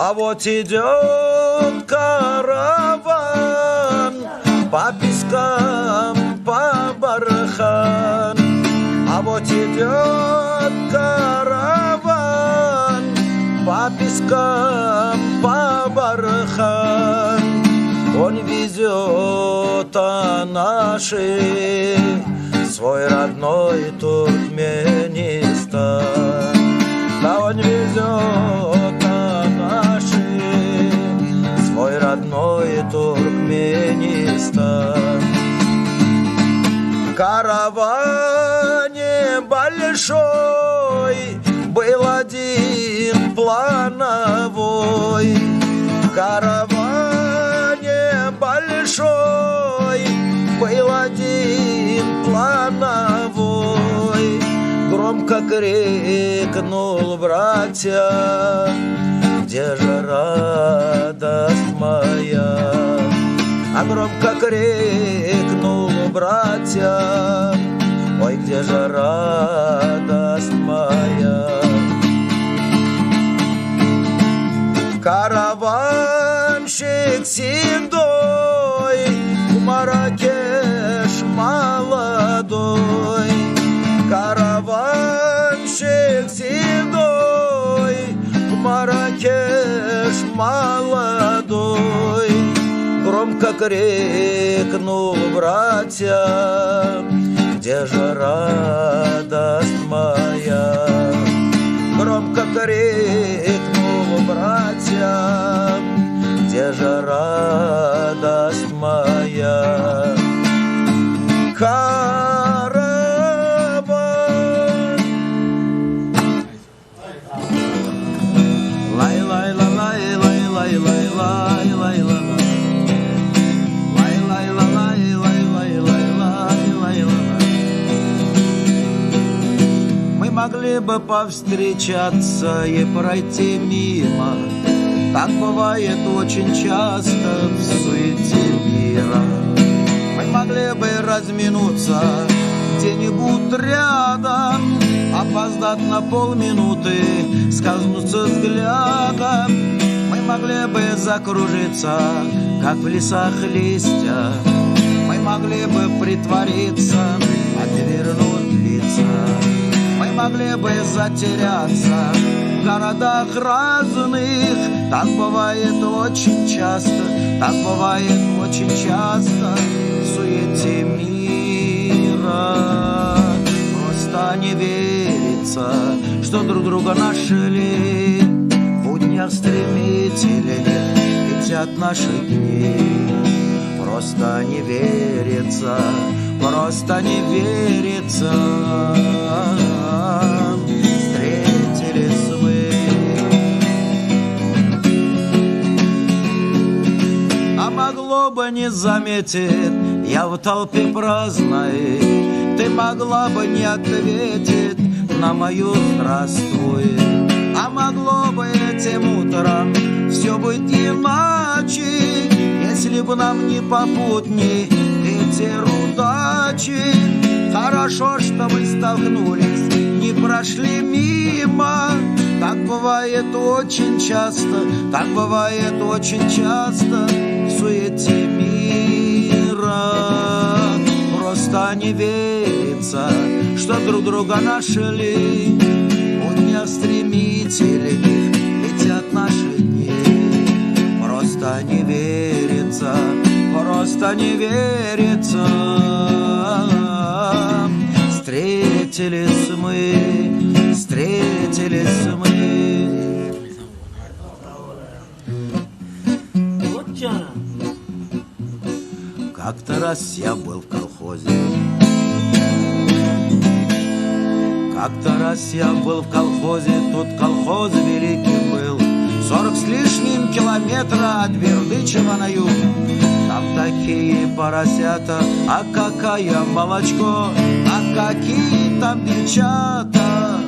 Speaker 6: А вот идет караван по пескам, по бархан. А вот идет караван по пескам, по бархан. Он везет наши свой родной Туркменистан. Да он везет свой родной Туркменистан. В караване большой был один плановой. В караване большой был один плановой. Громко крикнул: братья, где же радость моя? А громко крикнул: братья, ой, где же радость моя? Караванщик седой, в Маракеш молодой. Караванщик седой, в Маракеш молодой, громко крикнул братья: где же радость моя? Громко крикнул братья: где же радость моя? Караван. Мы могли бы повстречаться и пройти мимо. Так бывает очень часто в суете мира. Мы могли бы разминуться где-нибудь рядом, опоздать на полминуты, скользнуться взглядом. Мы могли бы закружиться, как в лесах листья. Мы могли бы притвориться, отвернуть лица. Мы могли бы затеряться в городах разных. Так бывает очень часто, так бывает очень часто в суете мира. Просто не верится, что друг друга нашли. В буднях стремительнее летят наши дни. Просто не верится, просто не верится. Встретились мы. А могло бы не заметить, я в толпе праздной. Ты могла бы не ответить на мою здравствуй. А могло бы этим утром все быть иначе, если бы нам не попутни ветер удачи. Хорошо, что мы столкнулись, не прошли мимо. Так бывает очень часто, так бывает очень часто в суете мира. Просто не верится, что друг друга нашли. Будня стремительней летят наши дни. Просто не верится, просто не верится. Встретились мы, встретились мы.
Speaker 4: Вот чара.
Speaker 6: Как-то раз я был в колхозе. Как-то раз я был в колхозе. Тут колхоз великий был, 40 с лишним километра от Бердычева на юг. Там такие поросята, а какая молочко, а какие там девчата.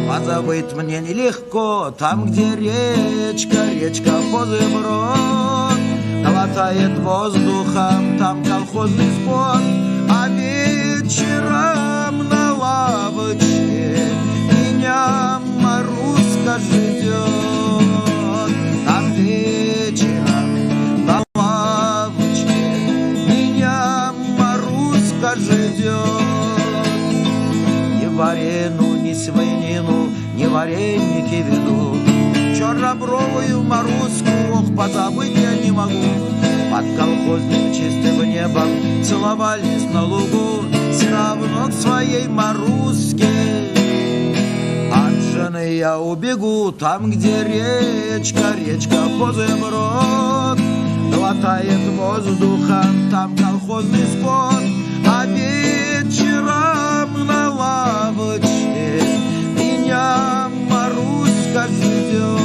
Speaker 6: Позабыть мне нелегко, там, где речка, речка позыброд глотает воздухом, там колхозный спор. А вечером на лавочке меня Маруська ждет. Там вечером на лавочке меня Маруська ждет. Ни варену, ни свинину, ни вареники ведут. Чернобровую Маруську, ох, позабыть я не могу. Под колхозным чистым небом целовались на лугу. Все равно к своей Маруське от жены я убегу. Там, где речка, речка позыброд глотает воздухом, там колхозный спор. А вечером на лавочке меня Маруська ждет.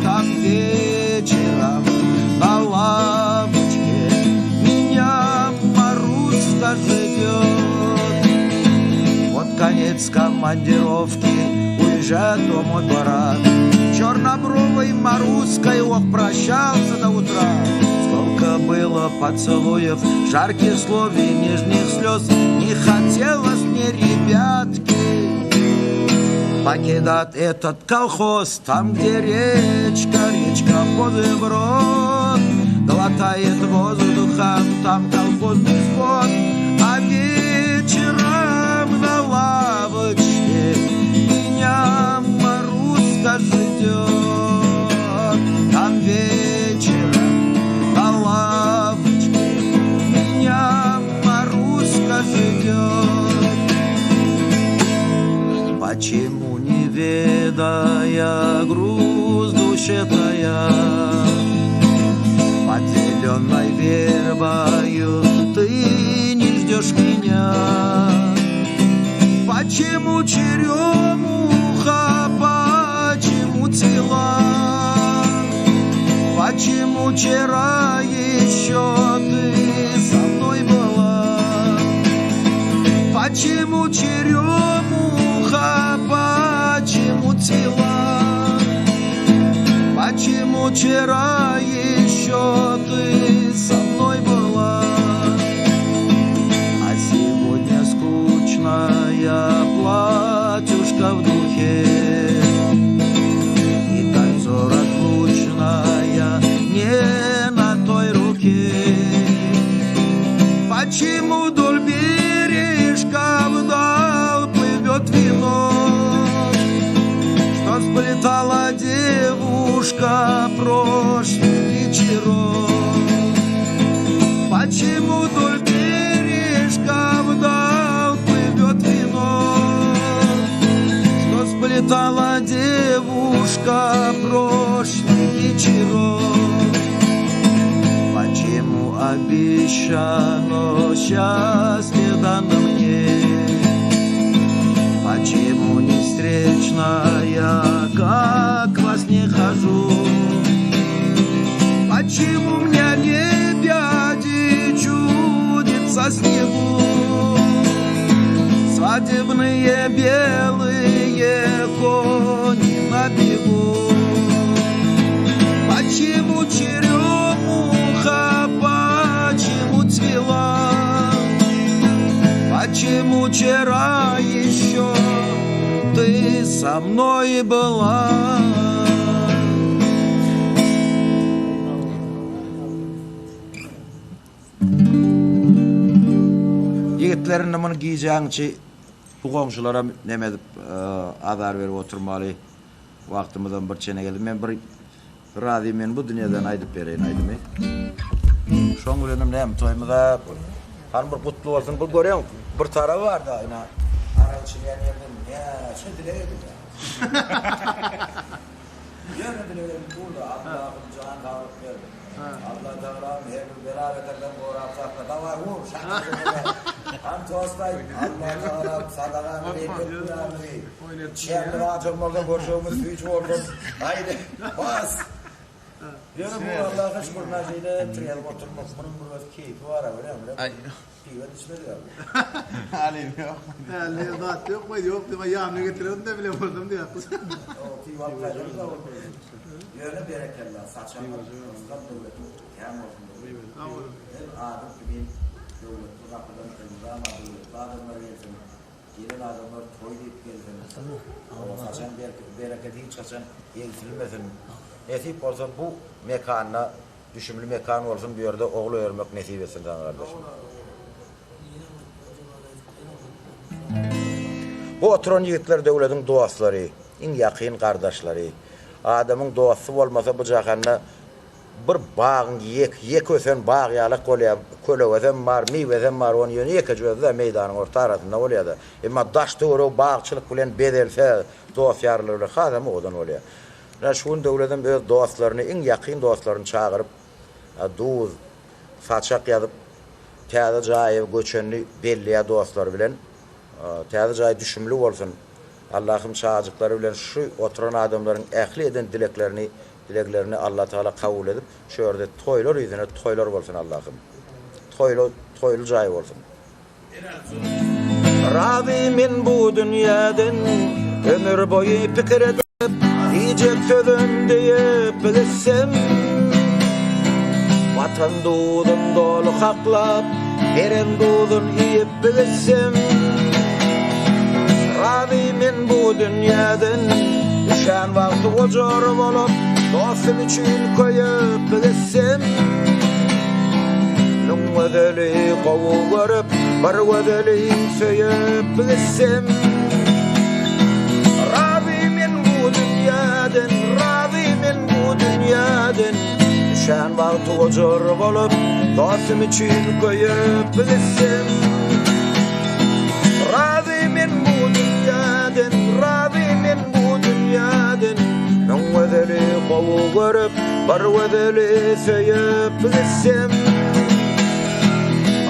Speaker 6: Там вечером на лавочке меня Маруська ждет. Вот конец командировки, уезжает домой пора. Чернобровой Маруськой, ох, прощался до утра. Сколько было поцелуев, жарких слов и нежных слез. Не хотелось мне, ребятки, покидать этот колхоз. Там, где речка, речка позыброд глотает воздухом, там колхозный спор. А вечером на лавочке меня Маруська ждет. вечером на лавочке меня Маруська ждет. Почему, не ведая, груз душе тая, под зеленой вербою ты не ждешь меня? Почему черемуха, почему тела? Почему вчера еще ты со мной была? Почему черемуха, почему тела? Почему вчера еще ты со мной была? А сегодня скучная платьюшка в духе, и кольцо разлучное не на той руке. Почему вдоль бережка вдаль плывет вино, что сплетала девушка прошлых вечеров? Почему вдоль бережка вдаль плывет вино, что сплетала девушка прошлых вечеров? Почему обещано счастье дано мне? Почему не встречная, как во сне хожу? Почему мне не пяди чудится снегу? Свадебные белые кони на бегу. Почему черемуха, почему цвела? Почему вчера еще ты со мной была? Yigitlerin bunu giyeceğinçi bu komşulara neme edip azar verip oturmalı. Vaktimizden bir çene geldi. Ben bir razıyım, ben bu dünyadan aydıp vereyim aydım. Şoň bilenim näme toýmyza han bir kutlu bolsun. Bu görýän bir tarapy bar da ina araçylaryň ýerden ýa şu dileýdim. Ýöne dileýdim burada Allah'ım can galyp berdi. Allah Teala'm her bir belalardan gorap sakla da var bu. Han dostay Allah Teala sadagany berip durarmy. Şeýle wagtymda görşegimiz üç boldy. Haýdy bas. Ýöne bu Allah'a şükür nazyla triýal oturmak bunun bir keyfi var öyle. Ay. Piýet içmedi abi.
Speaker 3: Alim yok.
Speaker 2: Ali zat yok mu? Yok deme yağını getirelim de bile vurdum diye.
Speaker 6: O piýet taýyny ýöne berekellah saçan. Osman döwlet. Hem olsun.
Speaker 2: Tamam.
Speaker 6: Adam gibi döwlet rahatdan imzaladı. Adamlar gelsin. Gelen adamlar toy deyip gelsin. O saçan bereket hiç saçan eltilmesin. Nesip olsun bu mekanına, düşümlü mekan olsun bir yerde oğlu örmek nesip etsin kardeşim. Bu oturan yigitler devletin duasları, en yakın kardeşleri. Adamın duası olmasa bu cahanna bir bağın yek ösen bağ yalık oluyor, kölögözen var, meyvesen var, onu yönü yekecöz meydanın orta arasında oluyor da. Ama daş doğru bağçılık bilen bedelse duas yarılır, adam odan oluyor. Şun devletin öz dostlarını, en yakın dostlarını çağırıp duz, saçak yazıp täze jaýy göçenli belliye dostlar bilen täze jaý düşümlü bolsun. Allah'ım çağırıkları bilen şu oturan adamların ähli eden dileklerini Allah Teala kabul edip şu yerde toylar yüzüne toylar bolsun Allah'ım. Toylu jaý bolsun. Rabimin bu dünyadan ömür boyu pikir edip diyecek sözüm deyip bilsem, vatan dudun dolu haklap veren dudun iyip bilsem, razimin bu dünyadan düşen vakti ocar olup dostum için koyup bilsem, lüngvedeli kovu görüp barvedeli söyüp bilsem, razimin bu dünyadan dünyadan düşen vakti ocar olup dostum için koyup gitsem razıyım bu dünyadan razıyım bu dünyadan ben vedeli kovu görüp bar vedeli söyüp gitsem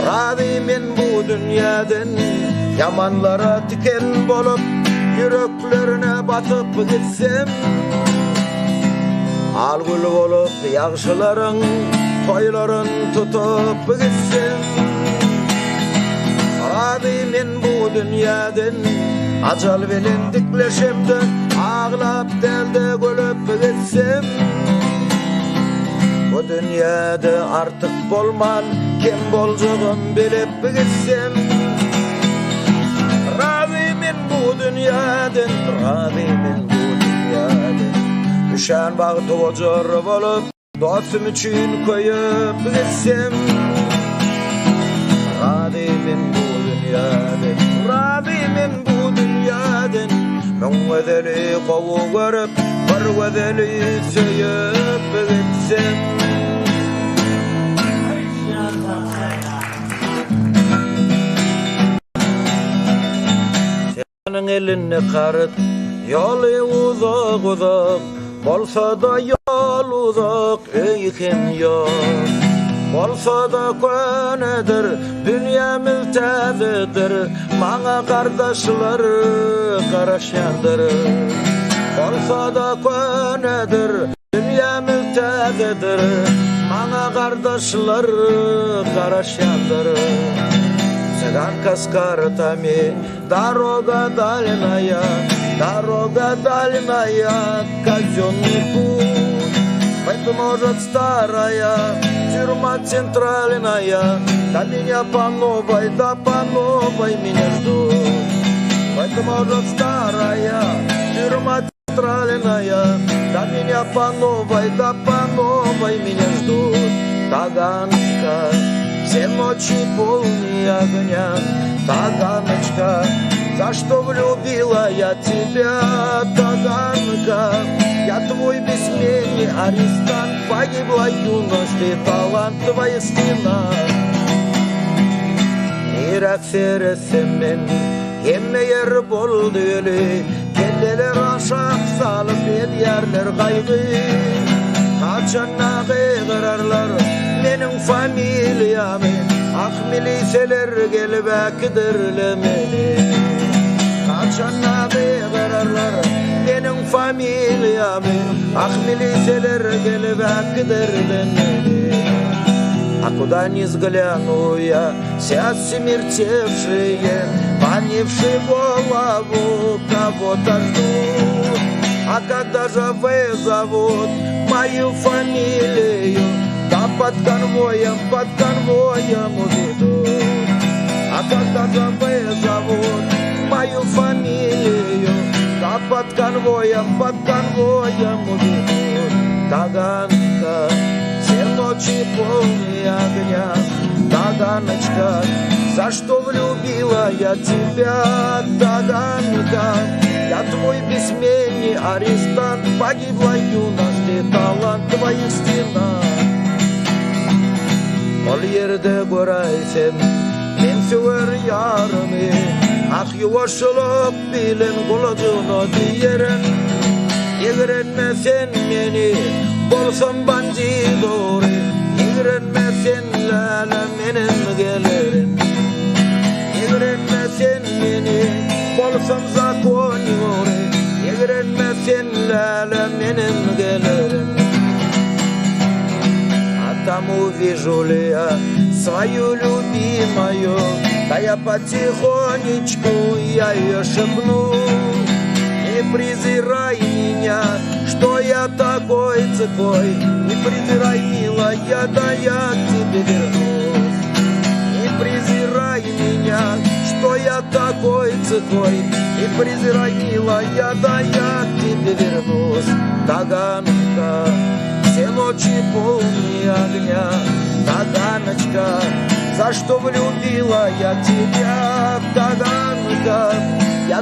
Speaker 6: razıyım bu dünyadan yamanlara tiken bolup yüreklerine batıp gitsem Algul olup yaxşıların toyların tutup gitsem razıyım bu dünyadan acal bilen dikleşimde ağlap delde gülüp gitsem bu dünyada artık bolman kim bolcağım bilip gitsem razıyım bu dünyadan razıyım bu dünyadan düşen vakti ocar olup dostum için koyup gitsem razıyım bu dünyadan razıyım bu dünyadan ben vedeli kovu görüp bar vedeli söyüp gitsem senin elini karıt yolu uzak uzak bolsa da yol uzak eyken yok bolsa da könedir dünyamiz täzedir maňa kardaşlar garaşandır bolsa da könedir dünyamiz täzedir maňa kardaşlar garaşandır sedan kaskartami дорога дальняя казённый путь быть может старая тюрьма центральная да меня по новой меня ждут быть может старая тюрьма центральная да меня по новой меня ждут Таганка все ночи полные огня Таганочка, за что влюбила я тебя, Таганка? Я твой бессменный арестант, погибла юность и талант, твоя стена. Irak seresem men, yer boldu öyle, kelleler aşak salıp el yerler kaygı. Kaçanna kıyrarlar benim familyamı, ah miliseler gelip akdirlemeli. Kaçanna kıyrarlar benim familyamı, ah miliseler gelip akdirlemeli. А куда ни взгляну я, вся смертевшие, понявшие голову, кого-то ждут. А когда же вызовут мою фамилию, да под конвоем уведут. А когда же вызовут мою фамилию, да под конвоем уведут. Таганка, все ночи полные огня, Таганочка, за что влюбила я тебя, Таганка? Я твой бессменный арестант, погибла юность и талант твоих стенах. Ol yerde göreysem men söver yarımı, ah yuvaşılık bilen kılıcını diyerim. Yigrenme sen meni, bolsam bandidori, yigrenme sen lala menem gelirim. Yigrenme sen meni, bolsam zakoniori, yigrenme sen lala menem gelirim. А там увижу ли я свою любимую, да я потихонечку я ее шепну. Не презирай меня, что я такой цикой, не презирай, милая, да я к тебе вернусь. Не презирай меня, что я такой цикой, не презирай, милая, да я к тебе вернусь. Таганка, все ночи полные огня, Таганочка, за что влюбила я тебя, Таганка?